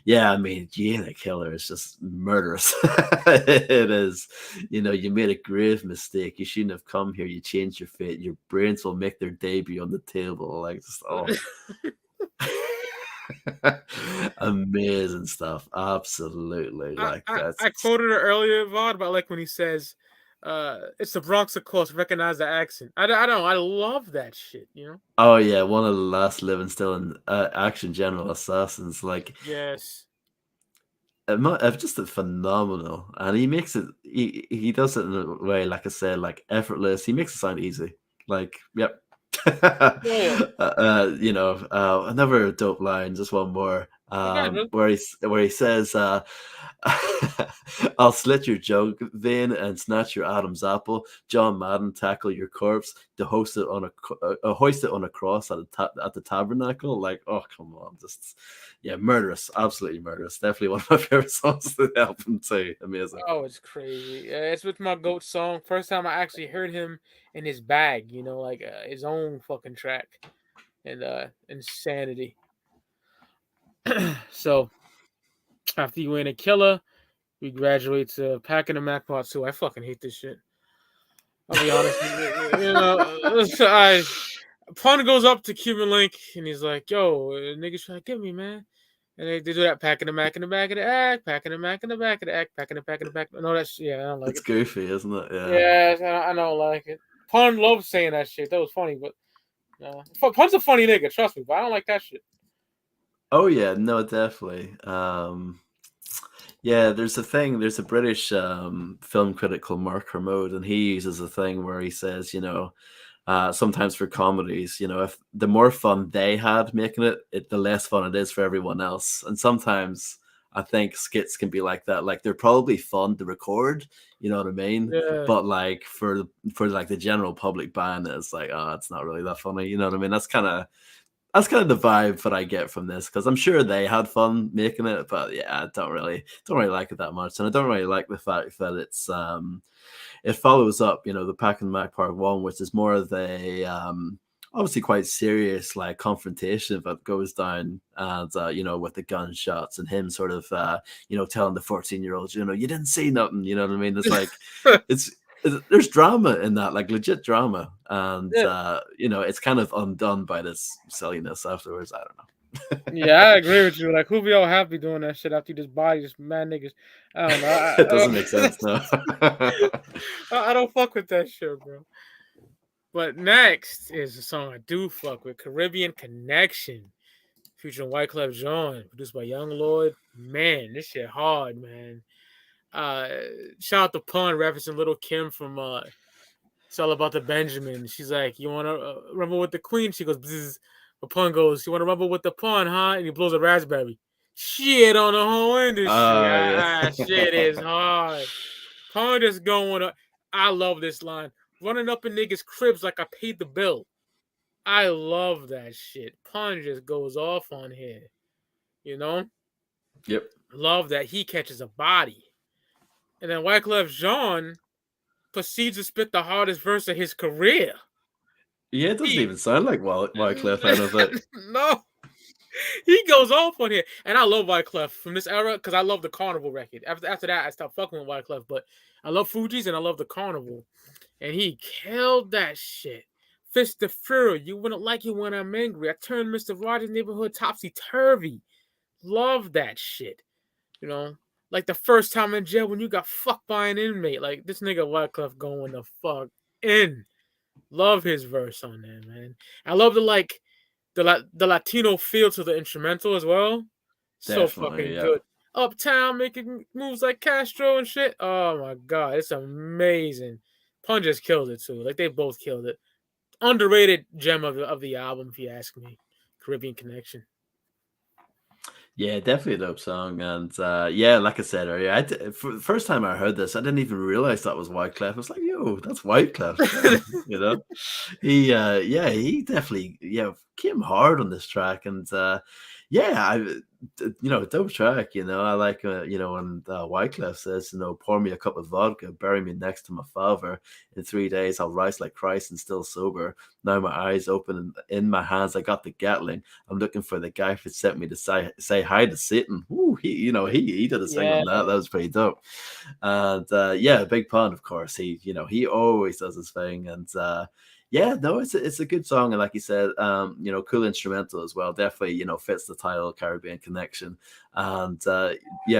B: yeah, I mean, You Ain't a Killer is just murderous. It is. You made a grave mistake. You shouldn't have come here. You changed your fate. Your brains will make their debut on the table. Like, just amazing stuff. Absolutely. Like,
A: I quoted it earlier, Vaughn, about like when he says, it's the Bronx, of course, recognize the accent. I love that shit,
B: Oh yeah, one of the last living still in action general assassins. Like,
A: yes,
B: just a phenomenal, and he makes it. He does it in a way, like I said, like effortless. He makes it sound easy. Like, yep.
A: Yeah.
B: Another dope line. Just one more. Where he says, I'll slit your jug vein and snatch your Adam's apple. John Madden tackle your corpse to hoist it on a cross at the tabernacle. Like, oh come on, just murderous, absolutely murderous. Definitely one of my favorite songs to the album too. Amazing.
A: Oh, it's crazy. It's with my GOAT song. First time I actually heard him in his bag, like his own fucking track, and Insanity. So after You Ain't a Killer, we graduate to Packing the Mac Part 2. I fucking hate this shit. I'll be honest with you. Pun goes up to Cuban Link and he's like, yo, niggas trying to get me, man. And they do that, packing the Mac in the back of the act, packing the Mac in the back of the act, packing the back in the back. No, that's, I don't like it.
B: It's goofy, isn't it?
A: Yeah, I don't like it. Pun loves saying that shit. That was funny, but Pun's a funny nigga, trust me, but I don't like that shit.
B: Oh yeah, no, definitely. Yeah, there's a British film critic called Mark Kermode, and he uses a thing where he says, sometimes for comedies, if the more fun they had making it, the less fun it is for everyone else. And sometimes I think skits can be like that. Like, they're probably fun to record, you know what I mean?
A: Yeah.
B: But like for like the general public band, it's like, oh, it's not really that funny, you know what I mean? That's kind of the vibe that I get from this, because I'm sure they had fun making it, but yeah, I don't really like it that much, and I don't really like the fact that it's it follows up, the Pack and Mac Part 1, which is more of a obviously quite serious like confrontation that goes down, and with the gunshots and him sort of telling the 14-year-old, you didn't see nothing, you know what I mean? It's like there's drama in that, like legit drama, and it's kind of undone by this silliness afterwards. I don't know.
A: Yeah, I agree with you. Like, who be all happy doing that shit after you just body just mad niggas? I don't know.
B: It doesn't make sense, no.
A: I don't fuck with that shit, bro. But next is a song I do fuck with, Caribbean Connection, featuring Wyclef Jean, produced by Young Lord. Man, this shit hard, man. Uh, Shout out to Pun referencing Little Kim from It's All About the Benjamin. She's like, you want to rumble with the queen? She goes, Bzz. The Pun goes, you want to rumble with the Pun, huh? And he blows a raspberry. Shit on the whole industry.
B: Yeah.
A: Shit is hard. Pun just going up. I love this line. Running up in niggas' cribs like I paid the bill. I love that shit. Pun just goes off on here. You know?
B: Yep.
A: Love that he catches a body. And then Wyclef Jean proceeds to spit the hardest verse of his career.
B: Yeah, it doesn't even sound like Wyclef, I don't think.
A: No. He goes off on here. And I love Wyclef from this era because I love the Carnival record. After that, I stopped fucking with Wyclef, but I love Fugees and I love the Carnival. And he killed that shit. Fist of Fury, you wouldn't like it when I'm angry. I turned Mr. Rogers' neighborhood topsy-turvy. Love that shit. You know? Like the first time in jail when you got fucked by an inmate. Like this nigga Wyclef going the fuck in. Love his verse on there, man. I love the Latino feel to the instrumental as well. So fucking good. Uptown making moves like Castro and shit. Oh my god, it's amazing. Pun just killed it too. Like they both killed it. Underrated gem of the album, if you ask me. Caribbean Connection.
B: Yeah, definitely a dope song. And yeah, like I said earlier, for the first time I heard this, I didn't even realize that was Wyclef. I was like, yo, that's Wyclef. You know? He definitely came hard on this track. And dope track, I like, when Wyclef says, pour me a cup of vodka, bury me next to my father. In 3 days, I'll rise like Christ and still sober. Now my eyes open and in my hands, I got the Gatling. I'm looking for the guy who sent me to say hi to Satan. Ooh, he did a thing on that. That was pretty dope. And Big Pun, of course, he always does his thing. And it's a good song, and like you said, cool instrumental as well. Definitely, fits the title, Caribbean Connection, and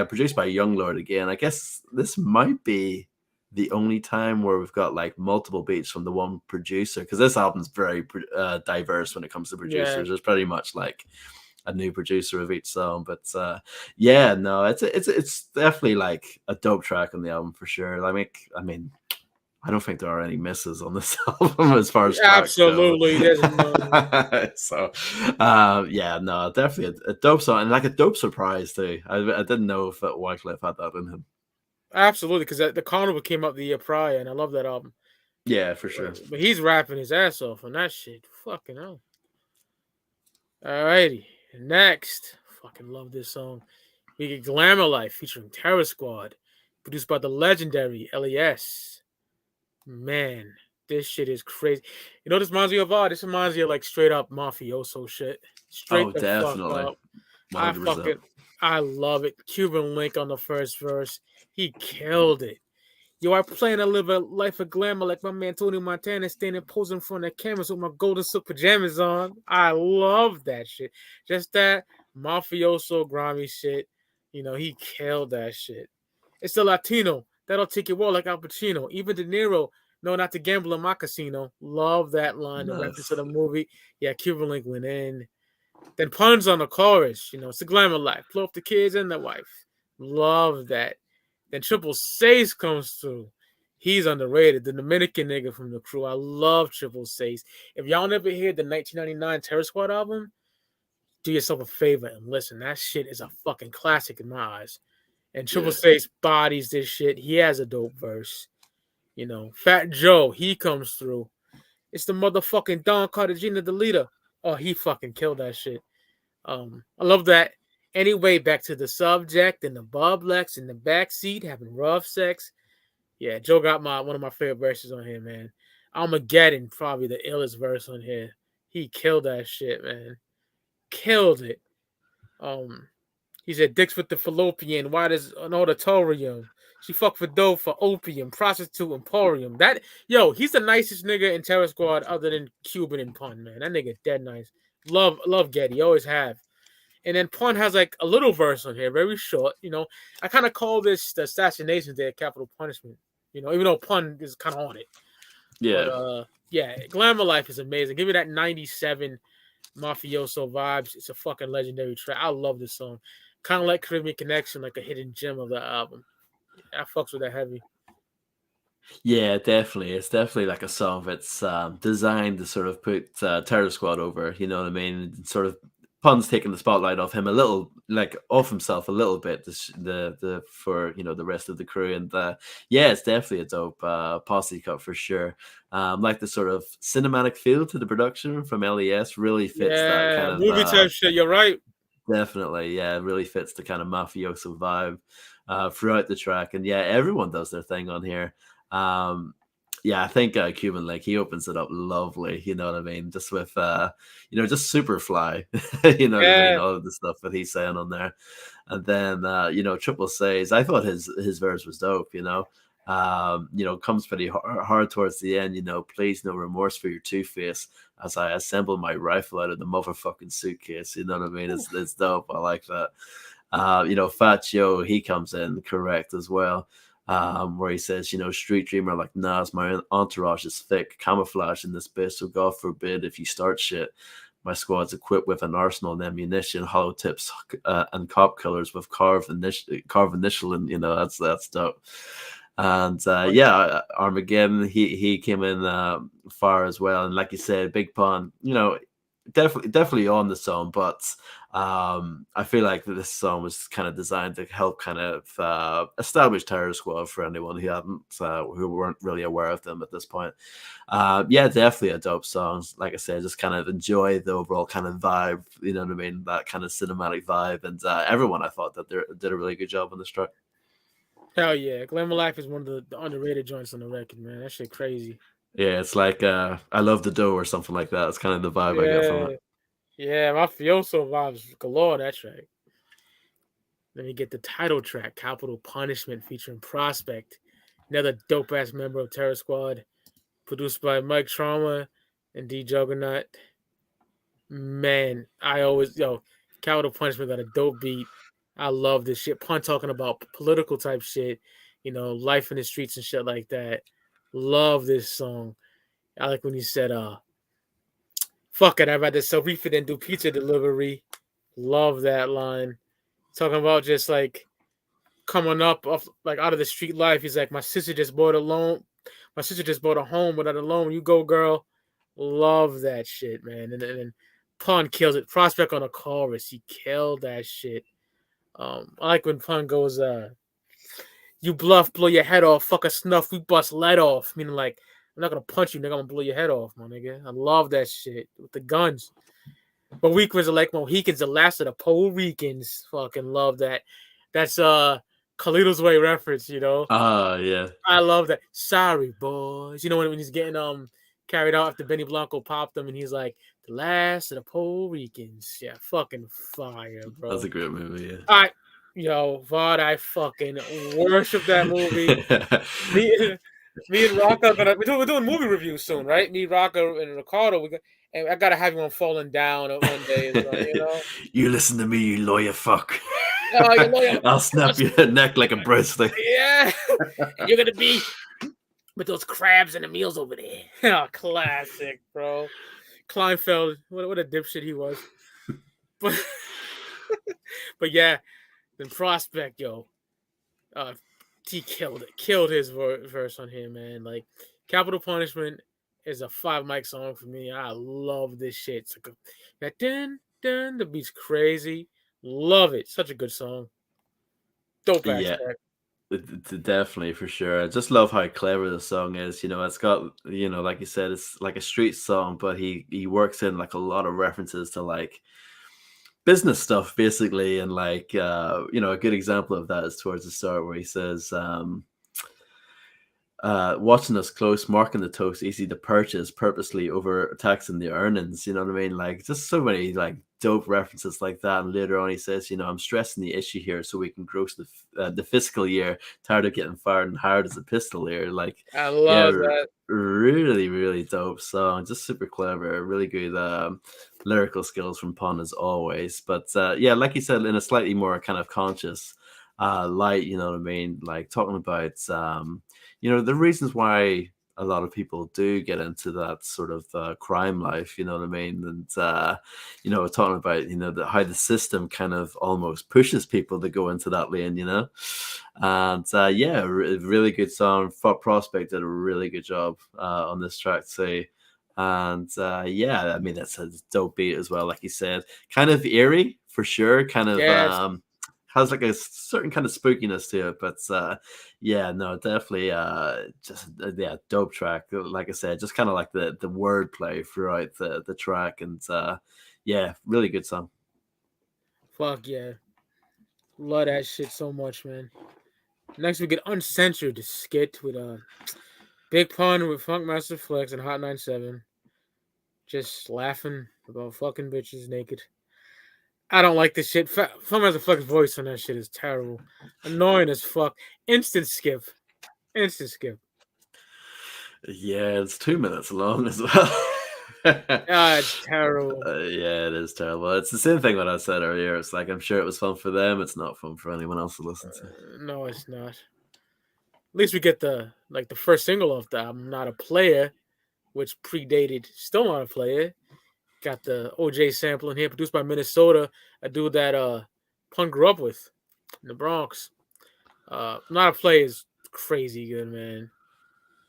B: produced by Young Lord again. I guess this might be the only time where we've got like multiple beats from the one producer, because this album's very diverse when it comes to producers. Yeah. There's pretty much like a new producer of each song, but it's definitely like a dope track on the album for sure. I mean. I don't think there are any misses on this album as far as
A: absolutely.
B: So, definitely a dope song and like a dope surprise too. I didn't know if Wyclef had that in him.
A: Absolutely, because the Carnival came out the year prior, and I love that album.
B: Yeah, for sure.
A: But he's rapping his ass off on that shit. Fucking hell. Alrighty, next, fucking love this song. We get Glamour Life featuring Terror Squad, produced by the legendary LES. Man, this shit is crazy. You know, this reminds me of this reminds me of like straight up mafioso shit. Straight
B: definitely.
A: Fuck up. I love it. Cuban Link on the first verse. He killed it. Yo, I plan to live a life of glamour like my man Tony Montana standing posing in front of cameras with my golden silk pajamas on. I love that shit. Just that mafioso grimy shit. He killed that shit. It's the Latino that'll take your world like Al Pacino. Even De Niro, no, not to gamble in my casino. Love that line. The reference to the movie. Yeah, Cuban Link went in. Then Pun's on the chorus. It's the Glamour Life. Blow up the kids and the wife. Love that. Then Triple Seis comes through. He's underrated. The Dominican nigga from the crew. I love Triple Seis. If y'all never heard the 1999 Terror Squad album, do yourself a favor and listen. That shit is a fucking classic in my eyes. And Triple Seis bodies this shit. He has a dope verse. Fat Joe, he comes through. It's the motherfucking Don Cartagena, the leader. Oh, he fucking killed that shit. I love that. Anyway, back to the subject and the Bob Lex in the backseat having rough sex. Yeah, Joe got one of my favorite verses on here, man. Armageddon, probably the illest verse on here. He killed that shit, man. Killed it. He said, dicks with the fallopian. Why does an auditorium? She fuck for dough for opium, prostitute emporium. He's the nicest nigga in Terror Squad other than Cuban and Pun, man. That nigga dead nice. Love Getty, always have. And then Pun has like a little verse on here, very short. I kind of call this the Assassination Day, Capital Punishment. Even though Pun is kind of on it.
B: Yeah.
A: But, Glamour Life is amazing. Give me that 97 mafioso vibes. It's a fucking legendary track. I love this song. Kind of like Caribbean Connection, like a hidden gem of the album. I fucks with that heavy.
B: Yeah, definitely. It's definitely like a song that's designed to sort of put Terror Squad over. You know what I mean? Sort of Pun's taking the spotlight off him a little, like off himself a little bit. The for the rest of the crew, and yeah, it's definitely a dope posse cut for sure. Like the sort of cinematic feel to the production from LES really fits that
A: Yeah,
B: kind of
A: movie type shit. You're right.
B: definitely, yeah, it really fits the kind of mafioso vibe throughout the track, and yeah, everyone does their thing on here. Um, yeah, I think Cuban Lake he opens it up lovely. You know what I mean? Just with just super fly. You know what I mean?
A: Yeah,
B: All of the stuff that he's saying on there, and then Triple says I thought his verse was dope. Comes pretty hard towards the end. Please no remorse for your two-face as I assemble my rifle out of the motherfucking suitcase. You know what I mean? It's dope. I like that. Fat Joe, he comes in correct as well. Where he says, street dreamer like Nas, my entourage is thick, camouflage in this bitch, so God forbid if you start shit. My squad's equipped with an arsenal and ammunition, hollow tips, and cop killers with carved initial, and that's dope. And Armageddon, he came in far as well, and like you said, Big Pun, definitely on the song, but I feel like this song was kind of designed to help kind of establish Terror Squad for anyone who weren't really aware of them at this point. Yeah, definitely a dope song. Like I said, just kind of enjoy the overall kind of vibe. You know what I mean? That kind of cinematic vibe, and everyone I thought that they did a really good job on this track.
A: hell yeah. Glamour Life is one of the underrated joints on the record, man. That shit crazy.
B: Yeah, it's like I love the dough or something like that. It's kind of the vibe I get from
A: Yeah,
B: it.
A: yeah. Mafioso vibes galore on that track. Then you get the title track, Capital Punishment, featuring Prospect, another dope ass member of Terror Squad, produced by Mike Trauma and D Juggernaut. Man, Capital Punishment got a dope beat. I love this shit. Pun talking about political type shit, life in the streets and shit like that. Love this song. I like when he said, fuck it, I'd rather sell reefer than do pizza delivery. Love that line. Talking about just like coming up off like out of the street life. He's like, my sister just bought a loan. My sister just bought a home without a loan. You go, girl. Love that shit, man. And then Pun kills it. Prospect on a chorus. He killed that shit. I like when Pun goes, you bluff, blow your head off, fuck a snuff, we bust lead off. Meaning like, I'm not gonna punch you, nigga, I'm gonna blow your head off, my nigga. I love that shit with the guns. Mohicans are like Mohicans, the last of the Puerto Ricans. Fucking love that. That's Carlito's Way reference,
B: Yeah.
A: I love that. Sorry, boys. When he's getting carried out after Benny Blanco popped him and he's like, the last of the Puerto Ricans. Yeah, fucking fire, bro.
B: That's a great movie, yeah.
A: All right. Vod, I fucking worship that movie. Me and Rocco we're doing movie reviews soon, right? Me, Rocco, and Ricardo. And I gotta have you on Falling Down one day,
B: You listen to me, you lawyer fuck.
A: Oh, you lawyer.
B: I'll snap your neck like a bracelet.
A: Yeah, and you're gonna be with those crabs and the meals over there. Oh, classic, bro. Kleinfeld, what a dipshit he was. But yeah, the Prospect, he killed his verse on him, man. Like, Capital Punishment is a 5 mic song for me. I love this shit. It's like that dun, the beat's crazy. Love it. Such a good song. Dope ass track.
B: Definitely, for sure. I just love how clever the song is. It's got, like you said, it's like a street song, but he works in like a lot of references to like business stuff basically, and like a good example of that is towards the start where he says watching us close, marking the toast, easy to purchase, purposely over taxing the earnings. You know what I mean? Like, just so many like dope references like that. And later on, he says, I'm stressing the issue here so we can gross the fiscal year. Tired of getting fired and hired as a pistol here. Like,
A: I love that.
B: Really, really dope song. Just super clever. Really good lyrical skills from Pun as always. But yeah, like you said, in a slightly more kind of conscious light. You know what I mean? Like talking about the reasons why a lot of people do get into that sort of crime life, you know what I mean? And talking about how the system kind of almost pushes people to go into that lane, And really good song. Prospect did a really good job on this track too. And I mean, that's a dope beat as well, like you said, kind of eerie for sure, kind of
A: Yes.
B: has like a certain kind of spookiness to it, but no, definitely dope track. Like I said, just kind of like the wordplay throughout the track, and really good song.
A: Fuck yeah. Love that shit so much, man. Next we get Uncensored, the skit with Big Pun with Funkmaster Flex and Hot 97. Just laughing about fucking bitches naked. I don't like this shit. Funkmaster Flex voice on that shit is terrible. Annoying as fuck. Instant skip. Instant skip.
B: Yeah, it's 2 minutes long as well.
A: It's terrible.
B: Yeah, it is terrible. It's the same thing what I said earlier. It's like I'm sure it was fun for them. It's not fun for anyone else to listen to.
A: No, it's not. At least we get the first single off the album, Not a Player, which predated Still Not a Player. Got the OJ sample in here, produced by Minnesota, a dude that Pun grew up with in the Bronx. Not a Player is crazy good, man.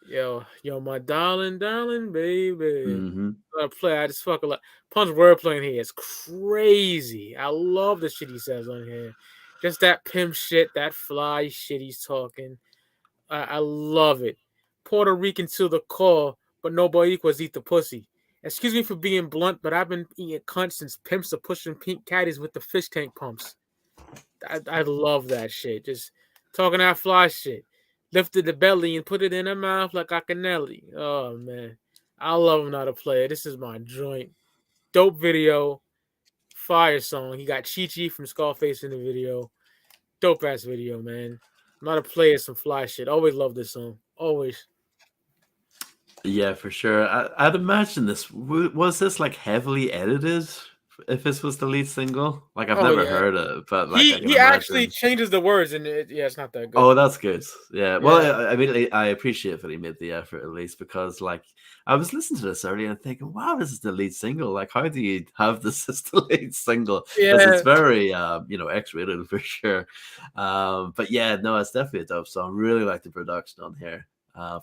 A: Yo, my darling, baby.
B: Mm-hmm.
A: Not a Player, I just fucking like Pun's wordplay in here is crazy. I love the shit he says on here. Just that pimp shit, that fly shit he's talking. I love it. Puerto Rican to the core, but nobody equals eat the pussy. Excuse me for being blunt, but I've been eating cunt since pimps are pushing pink caddies with the fish tank pumps. I love that shit. Just talking that fly shit. Lifted the belly and put it in her mouth like Acanelli. Oh, man. I love him Not a Player. This is my joint. Dope video. Fire song. He got Chi Chi from Scarface in the video. Dope ass video, man. Not a Player, some fly shit. Always love this song. Always.
B: Yeah, for sure. I'd imagine this was this like heavily edited. If this was the lead single, like I've never heard it, but like I can
A: he
B: imagine.
A: actually changes the words, and it's not that good.
B: Oh, that's good. Yeah. Well, I mean, I appreciate that he made the effort at least, because like I was listening to this earlier and thinking, wow, this is the lead single. Like, how do you have this as the lead single? Because it's very, X-rated for sure. But yeah, no, it's definitely a dope song. Really like the production on here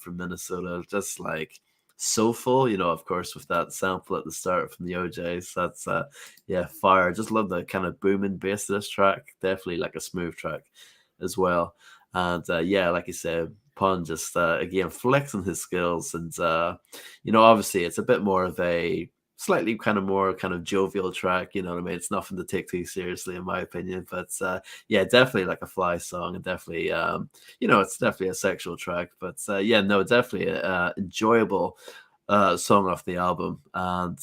B: from Minnesota. Just like soulful, of course, with that sample at the start from the OJs. That's fire. Just love the kind of booming bass of this track. Definitely like a smooth track as well. And like you said, Pun just again flexing his skills, and obviously it's a bit more of a slightly kind of jovial track, you know what I mean? It's nothing to take too seriously in my opinion, but definitely like a fly song, and definitely it's definitely a sexual track, but definitely a enjoyable song off the album. And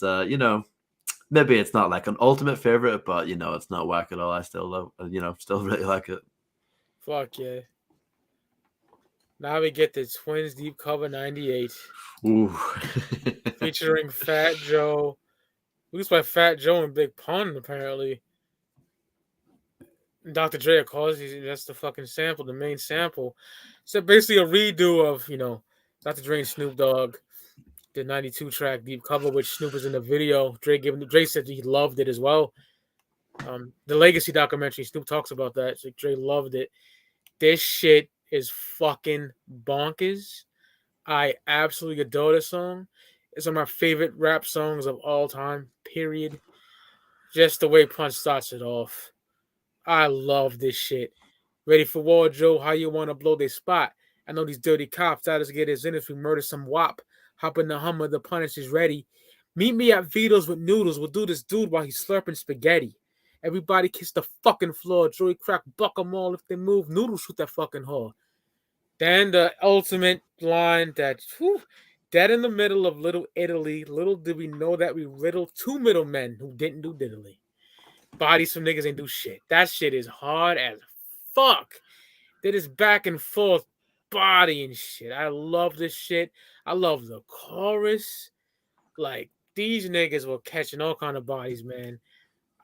B: maybe it's not like an ultimate favorite, but it's not whack at all. I still love, still really like it.
A: Fuck yeah. Now we get the Twins Deep Cover 98.
B: Ooh.
A: Featuring Fat Joe. Produced by Fat Joe and Big Pun, apparently. Dr. Dre, of course, that's the fucking sample, the main sample. So basically a redo of, Dr. Dre and Snoop Dogg, the 92 track Deep Cover, which Snoop was in the video. Dre said he loved it as well. The Legacy documentary, Snoop talks about that. So Dre loved it. This shit is fucking bonkers. I absolutely adore this song. It's one of my favorite rap songs of all time, period. Just the way Punch starts it off. I love this shit. Ready for war, Joe? How you want to blow their spot? I know these dirty cops out to get his industry, murder some wop. Hop in the Hummer, the punish is ready. Meet me at Vito's with noodles. We'll do this dude while he's slurping spaghetti. Everybody kiss the fucking floor. Joey crack, buck them all if they move. Noodles shoot that fucking whore. Then the ultimate line that, dead in the middle of Little Italy. Little did we know that we riddled two middlemen who didn't do diddly. Bodies from niggas ain't do shit. That shit is hard as fuck. That is back and forth body and shit. I love this shit. I love the chorus. Like, these niggas were catching all kind of bodies, man.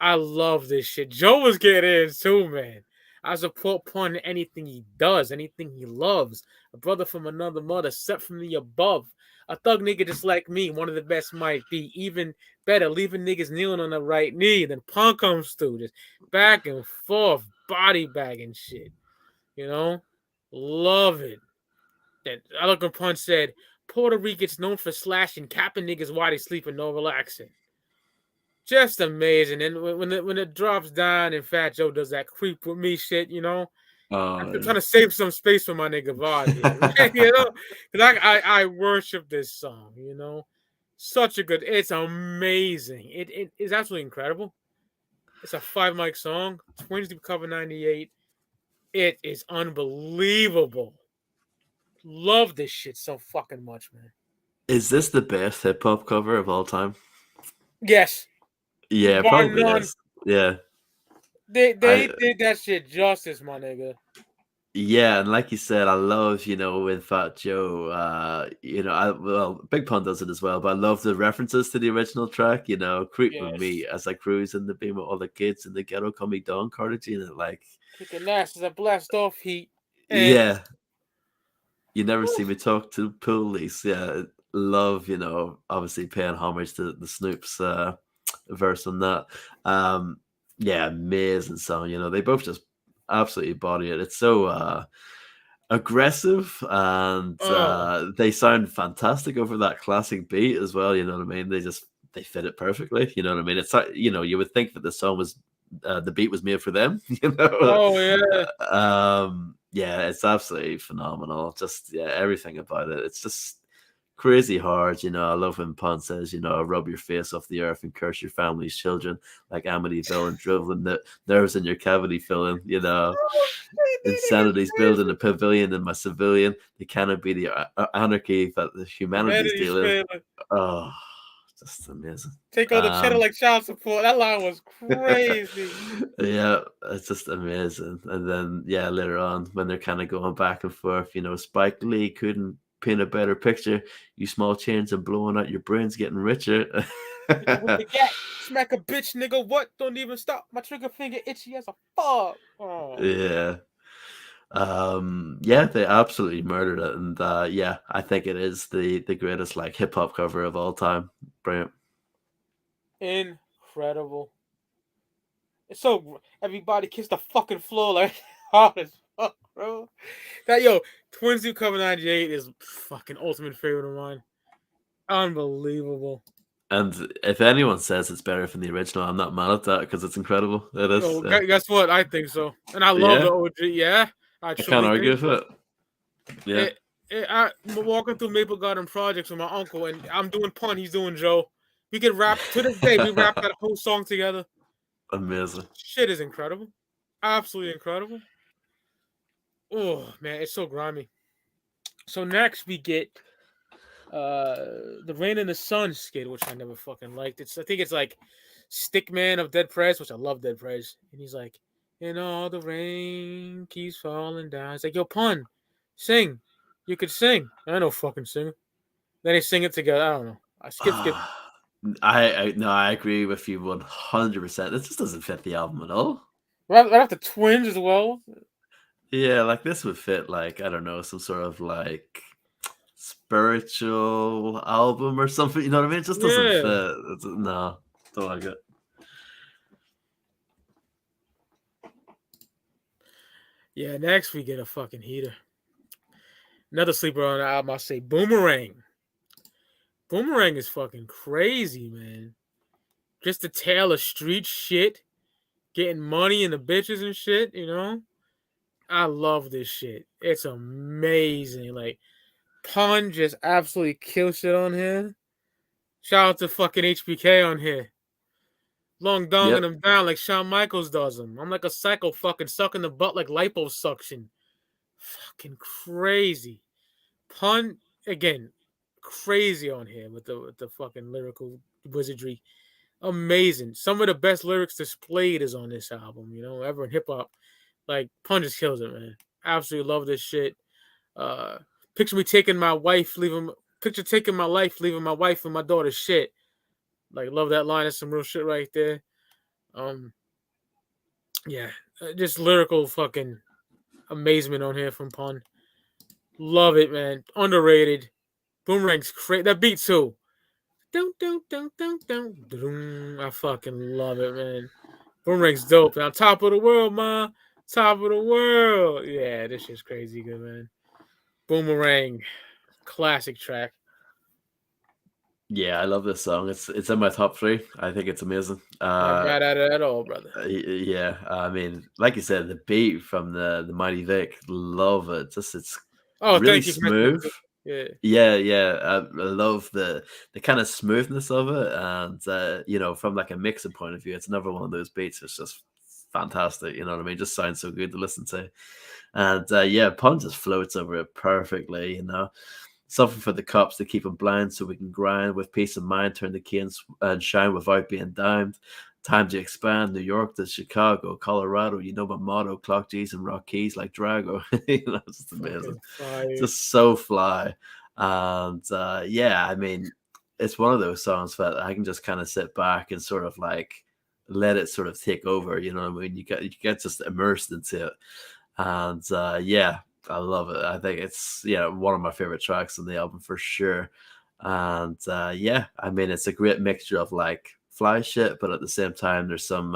A: I love this shit. Joe was getting in too, man. I support Pun in anything he does, anything he loves. A brother from another mother, set from the above. A thug nigga just like me, one of the best might be. Even better, leaving niggas kneeling on the right knee. Then Pun comes through, just back and forth, body bagging shit. You know? Love it. That Eloquent Pun said, Puerto Ricans known for slashing, capping niggas while they sleeping, no relaxing. Just amazing. And when it drops down and Fat Joe does that creep with me shit, you know, I'm trying to save some space for my nigga Vod here, you know, because I worship this song, you know, such a good, it's amazing. It is absolutely incredible. It's a 5 mic song, Twins Deep cover 98. It is unbelievable. Love this shit so fucking much, man.
B: Is this the best hip hop cover of all time?
A: Yes.
B: Yeah, probably is. Yeah.
A: They did that shit justice, my nigga.
B: Yeah, and like you said, I love, when Fat Joe, Big Pun does it as well, but I love the references to the original track, Creep with me as I cruise in the beam with all the kids in the ghetto, call me Don Carter, like
A: kicking ass as I blast off heat.
B: And yeah. You never see me talk to police. Yeah. Love, obviously paying homage to the Snoop's verse on that. Yeah, amazing song. They both just absolutely body it. It's so aggressive and they sound fantastic over that classic beat as well. You know what I mean? They fit it perfectly. You know what I mean? It's like, you would think that the song was the beat was made for them.
A: Oh yeah.
B: Yeah, it's absolutely phenomenal. Just everything about it. It's just crazy hard. I love when Pun says, rub your face off the earth and curse your family's children like Amityville and dribbling the nerves in your cavity filling, Insanity's building a pavilion in my civilian. They cannot be the anarchy that the humanity's dealing. Oh, just amazing.
A: Take all the cheddar like child support. That line was crazy.
B: Yeah, it's just amazing. And then, later on, when they're kind of going back and forth, Spike Lee couldn't paint a better picture. You small chains and blowing out your brains, getting richer.
A: Smack a bitch, nigga. What? Don't even stop. My trigger finger itchy as a fuck. Oh.
B: Yeah. They absolutely murdered it, and I think it is the greatest like hip hop cover of all time. Brilliant,
A: incredible. It's so everybody kiss the fucking floor like hard as fuck, bro. That Twins Do Cover 98 is fucking ultimate favorite of mine. Unbelievable.
B: And if anyone says it's better than the original, I'm not mad at that because it's incredible. It is.
A: Guess what? I think so, and I love the OG. Yeah. I
B: can't argue with it. Yeah.
A: I'm walking through Maple Garden Projects with my uncle, and I'm doing Pun, he's doing Joe. We can rap to this day. We rap that whole song together.
B: Amazing.
A: Shit is incredible. Absolutely incredible. Oh man, it's so grimy. So next we get the Rain in the Sun skit, which I never fucking liked. I think it's like Stickman of Dead Prez, which I love Dead Prez, and he's like, and all the rain keeps falling down. It's like, yo, Pun, sing. You could sing. I know fucking sing. Then they sing it together. I don't know. I skip.
B: I agree with you 100%. This just doesn't fit the album at all.
A: Right after Twins as well.
B: Yeah, like this would fit like, I don't know, some sort of like spiritual album or something. You know what I mean? It just doesn't fit. No, don't like it.
A: Yeah, next we get a fucking heater. Another sleeper on the album, I say Boomerang. Boomerang is fucking crazy, man. Just the tale of street shit, getting money and the bitches and shit, I love this shit. It's amazing. Like, Pun just absolutely kills shit on here. Shout out to fucking HBK on here. Long donging him down like Shawn Michaels does him. I'm like a psycho fucking sucking the butt like liposuction. Fucking crazy. Pun, again, crazy on here with the fucking lyrical wizardry. Amazing. Some of the best lyrics displayed is on this album, ever in hip hop. Like, Pun just kills it, man. Absolutely love this shit. Picture me taking my wife, taking my life, leaving my wife and my daughter's shit. Like, love that line. That's some real shit right there. Yeah, just lyrical fucking amazement on here from Pun. Love it, man. Underrated. Boomerang's crazy. That beat too. Dun, dun, dun, dun, dun, dun. I fucking love it, man. Boomerang's dope. Now top of the world, ma. Top of the world. Yeah, this shit's crazy good, man. Boomerang, classic track.
B: Yeah, I love this song. It's in my top three. I think it's amazing.
A: Not mad at it at all, brother.
B: Yeah, I mean, like you said, the beat from the Mighty Vic, love it. Just it's
A: Oh,
B: really
A: thank you for mentioning
B: smooth.
A: it. Yeah.
B: Yeah. I love the kind of smoothness of it, and from like a mixing point of view, it's another one of those beats. It's just fantastic. You know what I mean? Just sounds so good to listen to, and yeah, Pun just floats over it perfectly. Something for the cops to keep them blind so we can grind with peace of mind, turn the key and shine without being dimed. Time to expand New York to Chicago, Colorado. You know my motto: clock G's and rock keys like Drago. It's just amazing.
A: Fucking fire.
B: Just so fly. And yeah, I mean, it's one of those songs that I can just kind of sit back and sort of like let it sort of take over. You know what I mean? You get just immersed into it. And yeah, I love it. I think it's one of my favorite tracks on the album for sure. And yeah, I mean it's a great mixture of like fly shit, but at the same time there's some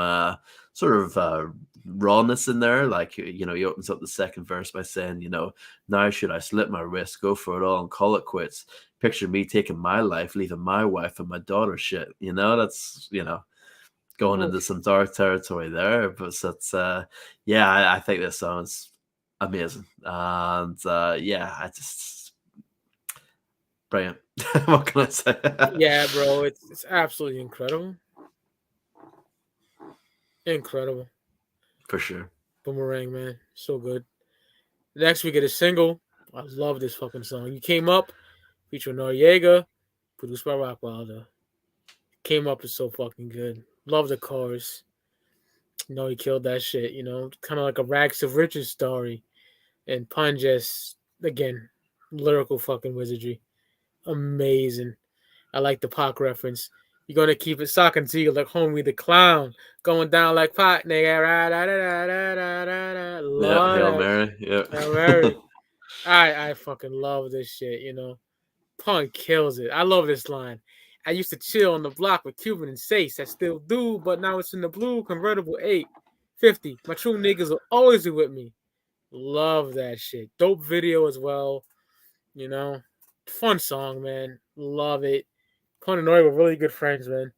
B: sort of rawness in there. Like he opens up the second verse by saying, now should I slit my wrist, go for it all, and call it quits? Picture me taking my life, leaving my wife and my daughter shit. That's going
A: Oh,
B: into some dark territory there. But that's yeah, I think this song's amazing. And yeah, I just brilliant. What can I say?
A: yeah, bro. It's absolutely incredible. Incredible.
B: For sure.
A: Boomerang, man. So good. Next we get a single. I love this fucking song. You Came Up, featuring Noriega, produced by Rock Wilder. Came Up is so fucking good. Love the chorus. He killed that shit, kind of like a rags to riches story. And Pun just, again, lyrical fucking wizardry. Amazing. I like the Pac reference. You're gonna keep it socking to you like homie the clown. Going down like Pac, nigga.
B: Yeah,
A: Love
B: Hail
A: that.
B: Mary. Yeah.
A: Hail Mary. I fucking love this shit. Pun kills it. I love this line. I used to chill on the block with Cuban and Sace. I still do, but now it's in the blue convertible 850. My true niggas will always be with me. Love that shit. Dope video as well. You know, fun song, man. Love it. Pun and Nori were really good friends, man.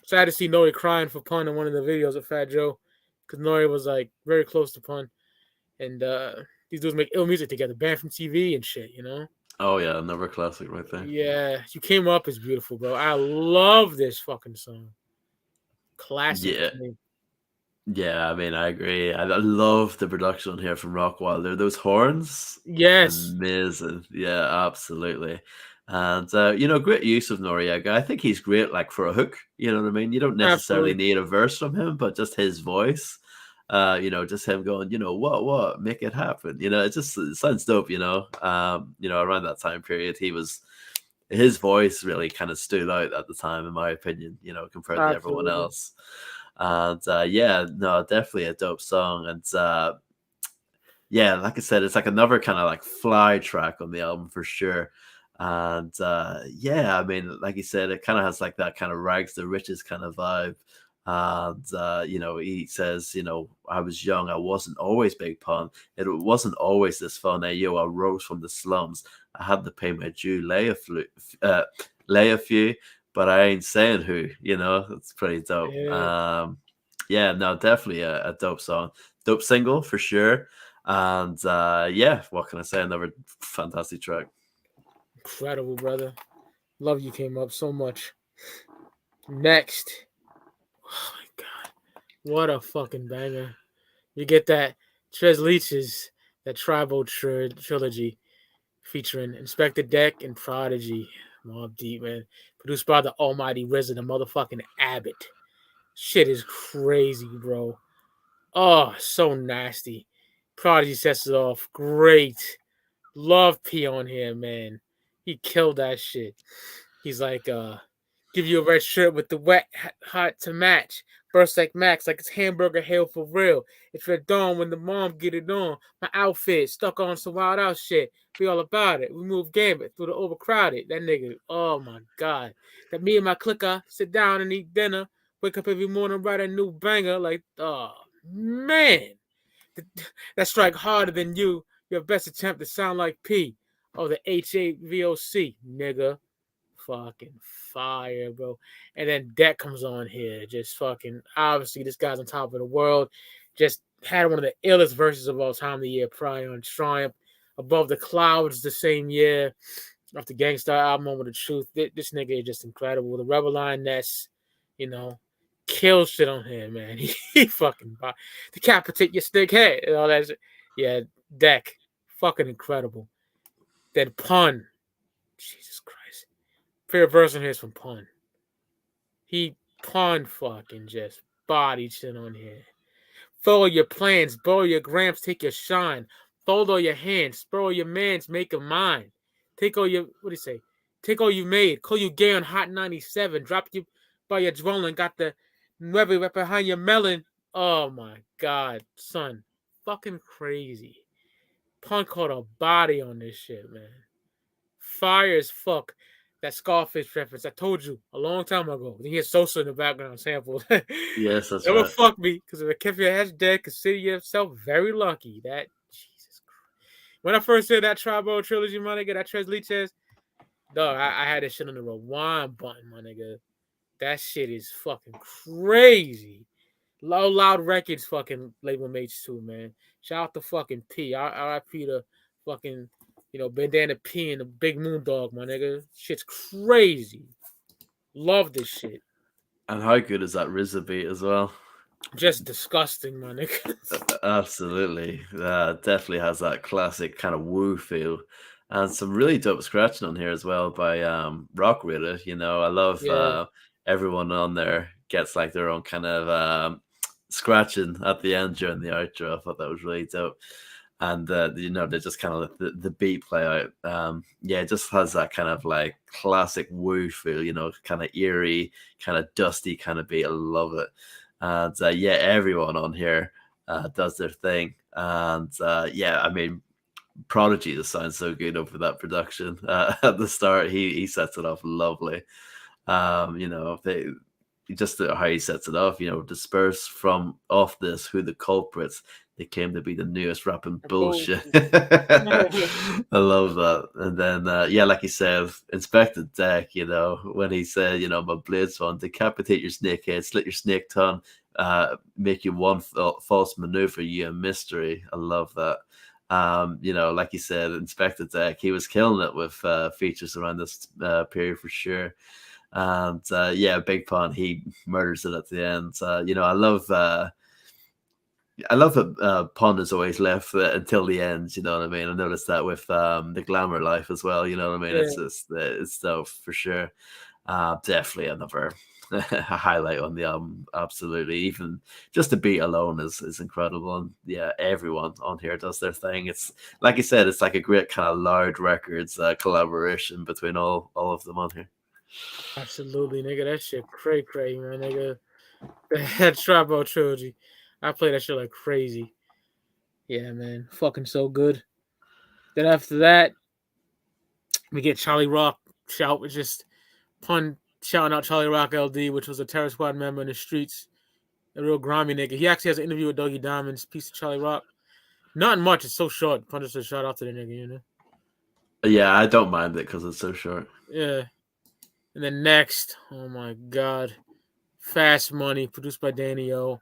A: Sad to see Nori crying for Pun in one of the videos of Fat Joe, because Nori was like very close to Pun, and these dudes make ill music together, banned from TV and shit.
B: Oh yeah, another classic right there.
A: Yeah, You Came Up is beautiful, bro. I love this fucking song. Classic
B: Yeah.
A: to me.
B: Yeah, I mean, I agree. I love the production here from Rockwilder. Those horns,
A: Yes,
B: amazing. Yeah, absolutely. And great use of Noriega. I think he's great, like for a hook. You know what I mean? You don't necessarily
A: absolutely.
B: need a verse from him, but just his voice. Just him going, what, make it happen. It sounds dope. Around that time period, his voice really kind of stood out at the time, in my opinion. Compared to everyone
A: Absolutely.
B: else. And yeah, no, definitely a dope song. And yeah, like I said, it's like another kind of like fly track on the album for sure. And yeah, I mean, like you said, it kind of has like that kind of rags to riches kind of vibe. And he says, I was young, I wasn't always Big Pun. It wasn't always this fun. I rose from the slums. I had to pay my due, lay a few, but I ain't saying who. It's pretty dope.
A: Yeah,
B: Yeah, no, definitely a dope song, dope single for sure. And yeah, what can I say? Another fantastic track.
A: incredible, brother. Love You Came Up so much. Next. Oh my god. What a fucking banger. You get that Leches, that tribal trilogy featuring Inspector Deck and Prodigy. Mob Deep, man. Produced by the almighty Wizard, the motherfucking Abbott. Shit is crazy, bro. Oh, so nasty. Prodigy sets it off. Great. Love P on here, man. He killed that shit. He's like, give you a red shirt with the wet hot to match. Burst like Max, like it's hamburger hell for real. It's Red Dawn when the mom get it on. My outfit stuck on some wild out shit. We all about it. We move Gambit through the overcrowded. That nigga, oh my god. That me and my clicker sit down and eat dinner. Wake up every morning, write a new banger. Like, oh man. That strike harder than you. Your best attempt to sound like P. Oh, the HAVOC, nigga. Fucking fire, bro. And then Deck comes on here. Just fucking, obviously, this guy's on top of the world. Just had one of the illest verses of all time the year prior on Triumph. Above the Clouds the same year. Off the Gangstar album, Moment of Truth. This nigga is just incredible. The Rebel Lioness, kills shit on him, man. He fucking decapitate your stick head and all that shit. Yeah, Deck. Fucking incredible. Then Pun. Jesus Christ. Favorite verse on here is from Pun. Pun fucking just bodied shit on here. Follow your plans, borrow your grams, take your shine. Fold all your hands, spur your mans, make a mine. Take all your, what do you say? Take all you made, call you gay on Hot 97. Drop you by your dwelling, got the nueve right behind your melon. Oh my god, son. Fucking crazy. Pun caught a body on this shit, man. Fire as fuck. That Scarface reference. I told you a long time ago. You hear Sosa in the background sample.
B: Yes, that's
A: Never
B: right.
A: fuck me, because if I kept your ass dead, consider yourself very lucky. That, Jesus Christ. When I first heard that Tribal Trilogy, my nigga, that Tres Leches, dog, I had this shit on the rewind button, my nigga. That shit is fucking crazy. Loud Records fucking label mates too, man. Shout out to fucking P. R.I.P. to fucking, Bandana P and the Big Moon Dog, my nigga. Shit's crazy. Love this shit.
B: And how good is that RZA beat as well?
A: Just disgusting, my nigga.
B: Absolutely. Definitely has that classic kind of woo feel. And some really dope scratching on here as well by Rock Ritter. I love everyone on there gets like their own kind of scratching at the end during the outro. I thought that was really dope. And they just kind of let the beat play out. It just has that kind of like classic woo feel, kind of eerie, kind of dusty kind of beat. I love it. And everyone on here does their thing. And I mean, Prodigy just sounds so good over that production at the start. He sets it off lovely. Just how he sets it off, disperse from off this who the culprits. They claim to be the newest rapping bullshit. I love that. And then, like he said, Inspector Deck, when he said, my blades on, decapitate your snake head, slit your snake tongue, make you one false maneuver, you a mystery. I love that. Like you said, Inspector Deck, he was killing it with features around this period for sure. And Big Pun, he murders it at the end. I love that Pun is always left until the end. You know what I mean? I noticed that with the Glamour Life as well. You know what I mean? Yeah. It's dope for sure. Definitely another highlight on the album. Absolutely, even just the beat alone is incredible. And everyone on here does their thing. It's like you said, it's like a great kind of Loud Records collaboration between all of them on here.
A: Absolutely, nigga. That shit cray, man, nigga. That Tribal Trilogy. I play that shit like crazy. Yeah, man. Fucking so good. Then after that, we get Charlie Rock shout. It's just Pun shouting out Charlie Rock LD, which was a Terror Squad member in the streets. A real grimy nigga. He actually has an interview with Dougie Diamond's piece of Charlie Rock. Not much. It's so short. Pun just a shout out to the nigga,
B: Yeah, I don't mind it because it's so short.
A: Yeah. And then next, oh my God, Fast Money, produced by Danny O.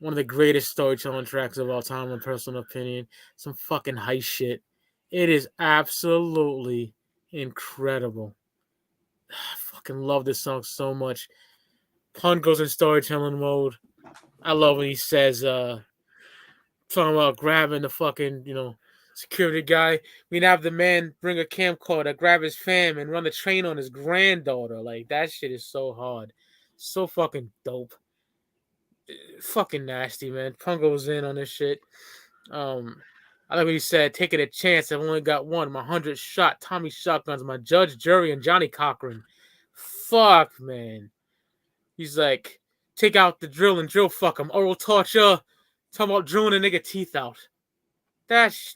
A: One of the greatest storytelling tracks of all time, in personal opinion. Some fucking heist shit. It is absolutely incredible. I fucking love this song so much. Pun goes in storytelling mode. I love when he says, talking about grabbing the fucking, security guy. We'd have the man bring a camcorder, grab his fam, and run the train on his granddaughter. Like, that shit is so hard. So fucking dope. Fucking nasty, man. Pun goes in on this shit. I like what he said, taking a chance. I've only got one. My 100 shot Tommy shotguns, my judge, jury, and Johnny Cochran. Fuck, man. He's like, take out the drill and drill fuck him. Oral torture. Talking about drilling a nigga teeth out.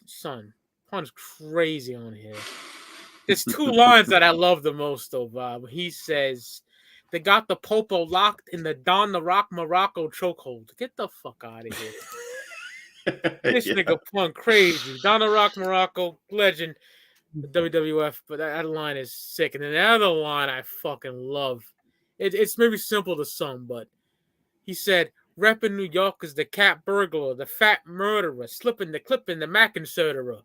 A: Son, Pun's crazy on here. There's two lines that I love the most, though, Bob. He says, they got the Popo locked in the Don the Rock Morocco chokehold. Get the fuck out of here. This nigga Pun crazy. Don the Rock Morocco, legend, the WWF, but that line is sick. And then the other line I fucking love. It's maybe simple to some, but he said, reppin' New York is the cat burglar, the fat murderer, slipping the clipping, the Mac inserter.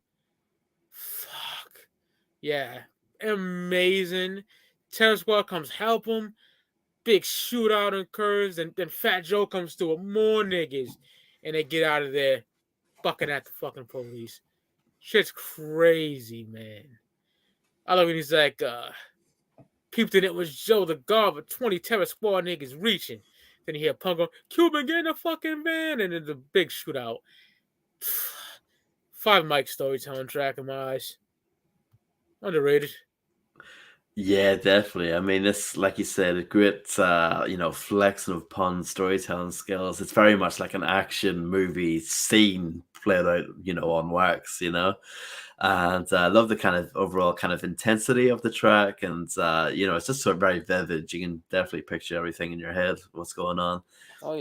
A: Fuck. Yeah. Amazing. Terror Squad comes help him. Big shootout occurs, and then Fat Joe comes to it. More niggas. And they get out of there, bucking at the fucking police. Shit's crazy, man. I love when he's like, peeped in it was Joe the guard, but 20 Terror Squad niggas reaching. Then you hear Punk go, Cuban, get in the fucking van, and then the big shootout. 5 mic storytelling track in my eyes. Underrated.
B: Yeah, definitely. I mean, it's like you said, a great, flexing of Pun storytelling skills. It's very much like an action movie scene played out, on wax, And I love the kind of overall kind of intensity of the track. And, it's just sort of very vivid. You can definitely picture everything in your head, what's going on.
A: Oh,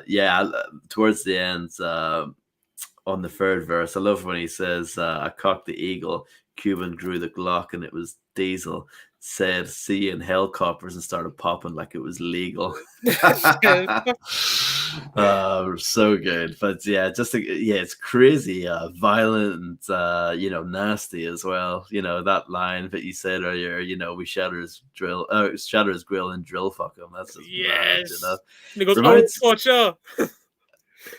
A: yeah.
B: Towards the end, on the third verse, I love when he says, I cocked the eagle, Cuban drew the Glock, and it was Diesel. Said, see you in helicopters, and started popping like it was legal. So good. But yeah, it's crazy, violent and nasty as well. That line that you said earlier, we shatter his grill and drill fuck him. That's just
A: yes.
B: Mad,
A: He goes, torture.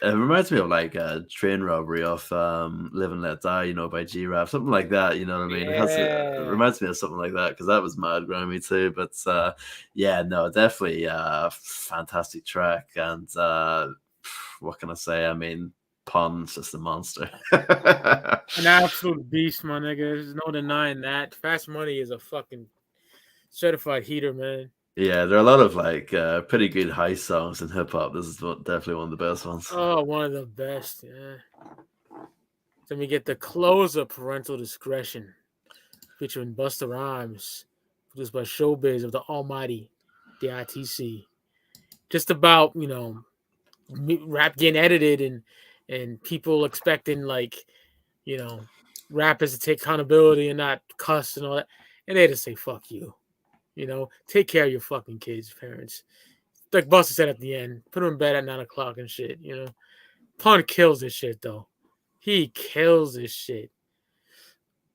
B: It reminds me of like a train robbery off Live and Let Die, by G-Rap, something like that, you know what I mean?
A: Yeah.
B: It reminds me of something like that, because that was mad grimy too. But definitely fantastic track. And what can I say? I mean, Pun's just a monster.
A: An absolute beast, my nigga. There's no denying that. Fast Money is a fucking certified heater, man.
B: Yeah, there are a lot of like pretty good heist songs in hip hop. This is definitely one of the best ones.
A: Oh, one of the best, yeah. Then we get the closer, Parental Discretion, featuring Busta Rhymes, produced by Showbiz of the Almighty, the ITC. Just about, rap getting edited and people expecting rappers to take accountability and not cuss and all that. And they just say, fuck you. Take care of your fucking kids, parents. Like Busta said at the end, put them in bed at 9 o'clock and shit, Pun kills this shit, though. He kills this shit.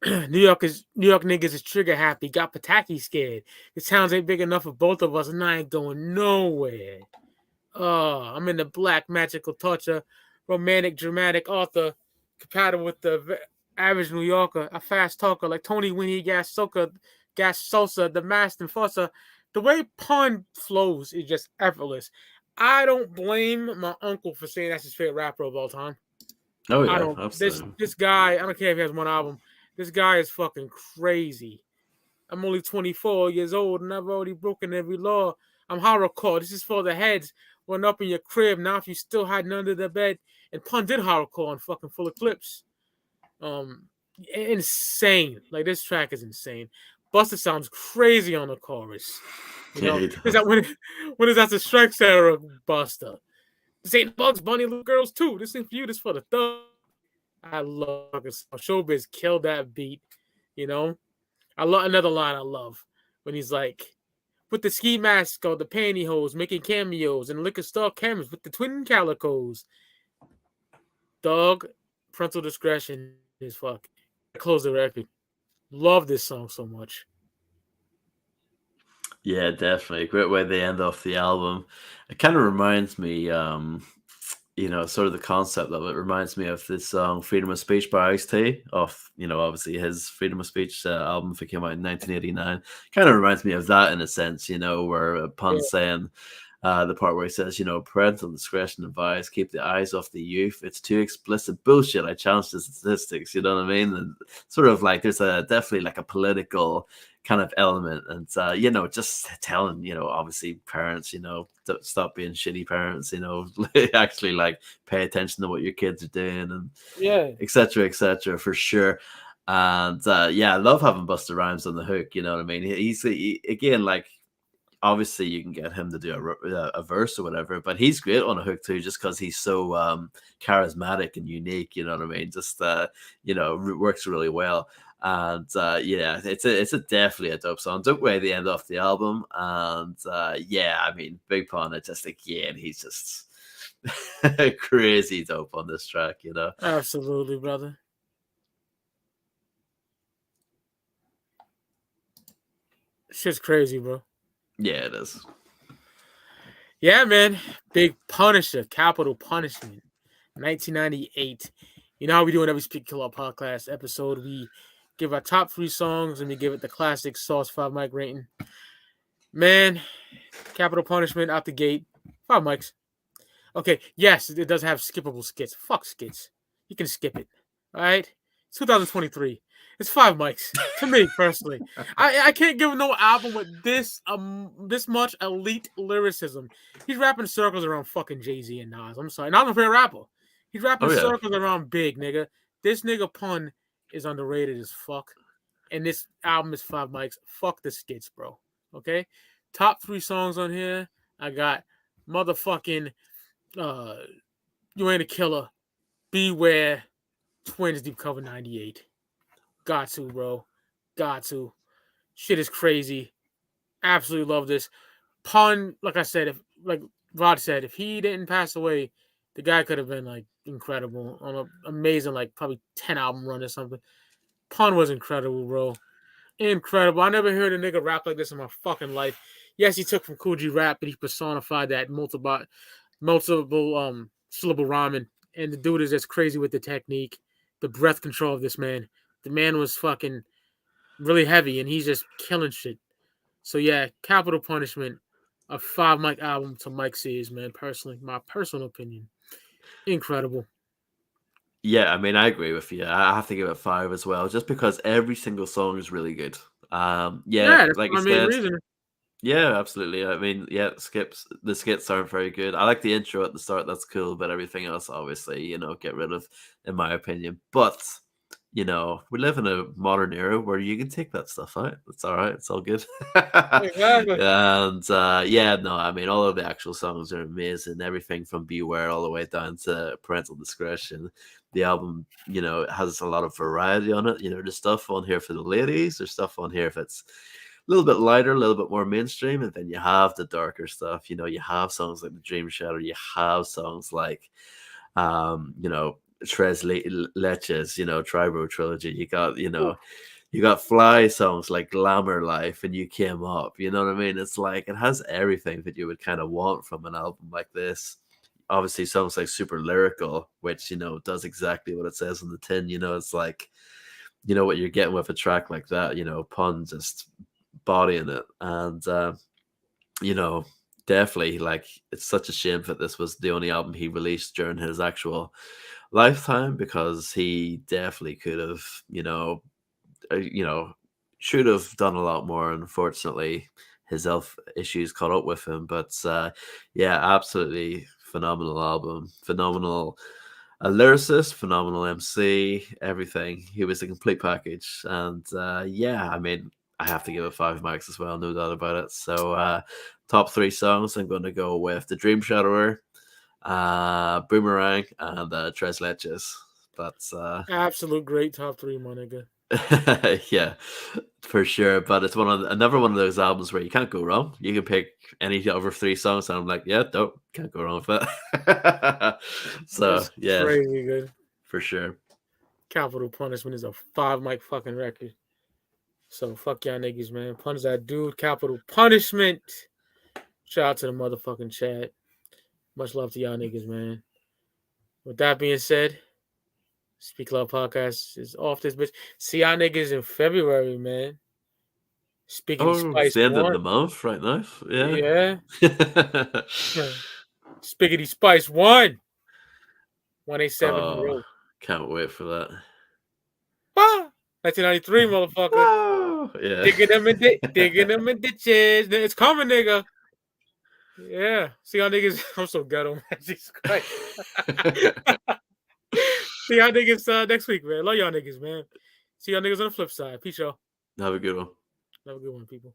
A: New York niggas is trigger happy. Got Pataki scared. His towns ain't big enough for both of us, and I ain't going nowhere. I'm in the black magical torture, romantic, dramatic author, compatible with the average New Yorker, a fast talker like Tony when he gas Sosa, the masked enforcer. The way Pun flows is just effortless. I don't blame my uncle for saying that's his favorite rapper of all time.
B: Oh yeah,
A: this guy, I don't care if he has one album. This guy is fucking crazy. I'm only 24 years old and I've already broken every law. I'm horrorcore. This is for the heads. Run up in your crib. Now if you still hiding under the bed. And Pun did horrorcore and fucking full of clips. Insane. Like this track is insane. Busta sounds crazy on the chorus. Is that when is that the Strikes era, Busta? This ain't Bugs Bunny, little girls too. This ain't for you. This for the thug. I love it. Showbiz killed that beat. I love another line I love when he's like, with the ski mask or the pantyhose, making cameos and liquor store cameras with the twin calicos. Dog, Parental Discretion is fuck. Close the record. Love this song so much.
B: Yeah, definitely. Great way they end off the album. It kind of reminds me, sort of the concept of it reminds me of this song Freedom of Speech by Ice-T off, obviously his Freedom of Speech album that came out in 1989. Kind of reminds me of that in a sense, where Pun's saying, The part where he says, parental discretion advised, keep the eyes off the youth. It's too explicit bullshit. I challenge the statistics. You know what I mean? And sort of like there's definitely like a political kind of element, and just telling obviously parents, stop being shitty parents. Actually like pay attention to what your kids are doing, and
A: Yeah.
B: etc. For sure. And I love having Busta Rhymes on the hook. You know what I mean? Again, like, obviously you can get him to do a verse or whatever, but he's great on a hook too, just because he's so charismatic and unique. You know what I mean? Just works really well. And it's a definitely a dope song. Dope way they end off the album. And I mean, Big Pun, it just again, he's just crazy dope on this track.
A: Absolutely, brother. Shit's crazy, bro.
B: Yeah, it is.
A: Yeah, man. Big Punisher, Capital Punishment, 1998. You know how we do in every Speak Killer podcast episode? We give our top 3 songs and we give it the classic Sauce 5 mic rating. Man, Capital Punishment out the gate, 5 mics. Okay, yes, it does have skippable skits. Fuck skits. You can skip it. All right? It's 2023. It's 5 mics to me personally. I can't give no album with this much elite lyricism. He's rapping circles around fucking Jay-Z and Nas. I'm sorry, not a fair rapper. He's rapping circles around Big, nigga. This nigga Pun is underrated as fuck, and this album is 5 mics. Fuck the skits, bro. Okay, top 3 songs on here. I got motherfucking You Ain't a Killer, Beware, Twins Deep Cover 98. Got to, bro. Got to. Shit is crazy. Absolutely love this. Pun, like I said, like Rod said, if he didn't pass away, the guy could have been like incredible on an amazing, like probably 10 album run or something. Pun was incredible, bro. Incredible. I never heard a nigga rap like this in my fucking life. Yes, he took from Cool G Rap, but he personified that multiple syllable rhyming. And the dude is just crazy with the technique, the breath control of this man. The man was fucking really heavy, and he's just killing shit. So yeah, Capital Punishment, a 5 mic album to Mike Sears, man. Personally, my personal opinion, incredible.
B: Yeah, I mean, I agree with you. I have to give it 5 as well, just because every single song is really good.
A: Yeah, that's
B: like you
A: my main
B: said,
A: reason.
B: yeah, absolutely. I mean, the skits aren't very good. I like the intro at the start, that's cool, but everything else, obviously, get rid of, in my opinion. But we live in a modern era where you can take that stuff out. It's all right. It's all good.
A: Exactly.
B: And no, I mean, all of the actual songs are amazing. Everything from Beware all the way down to Parental Discretion. The album, has a lot of variety on it. There's stuff on here for the ladies. There's stuff on here if it's a little bit lighter, a little bit more mainstream, and then you have the darker stuff. You have songs like The Dream Shatterer. You have songs like, Tres Leches, Tribal Trilogy. You got Fly songs like Glamour Life and You Came Up. You know what I mean? It's like it has everything that you would kind of want from an album like this. Obviously, songs like Super Lyrical, which does exactly what it says on the tin. It's like what you're getting with a track like that. Pun just bodying it, and definitely, like, it's such a shame that this was the only album he released during his actual lifetime, because he definitely could have, should have done a lot more. Unfortunately, his health issues caught up with him. But absolutely phenomenal album, phenomenal a lyricist, phenomenal MC, everything. He was a complete package. And I mean, I have to give it 5 mics as well, no doubt about it. So top 3 songs, I'm going to go with The Dream Shatterer, Boomerang, and Tres Leches. But
A: Absolute great top 3, my nigga.
B: yeah, for sure. But it's another one of those albums where you can't go wrong. You can pick any other 3 songs, and I'm like, yeah, dope, can't go wrong with it. So
A: That's crazy good.
B: for sure.
A: Capital Punishment is a 5 mic fucking record. So fuck y'all niggas, man. Punish that dude. Capital Punishment. Shout out to the motherfucking chat. Much love to y'all niggas, man. With that being said, Speak Love Podcast is off this bitch. See y'all niggas in February, man. Spiggity
B: Oh, it's
A: Spice
B: the end of
A: 1.
B: the month, right? Nice. Yeah.
A: Yeah. Spiggity Spice 1. 187
B: Oh,
A: Road.
B: can't wait for that.
A: Ah! 1993, motherfucker.
B: Oh, yeah.
A: Digging them in ditches. It's coming, nigga. Yeah. See y'all niggas. I'm so ghetto, man. Jesus Christ. See y'all niggas next week, man. Love y'all niggas, man. See y'all niggas on the flip side. Peace, y'all.
B: Have a good one.
A: Have a good one, people.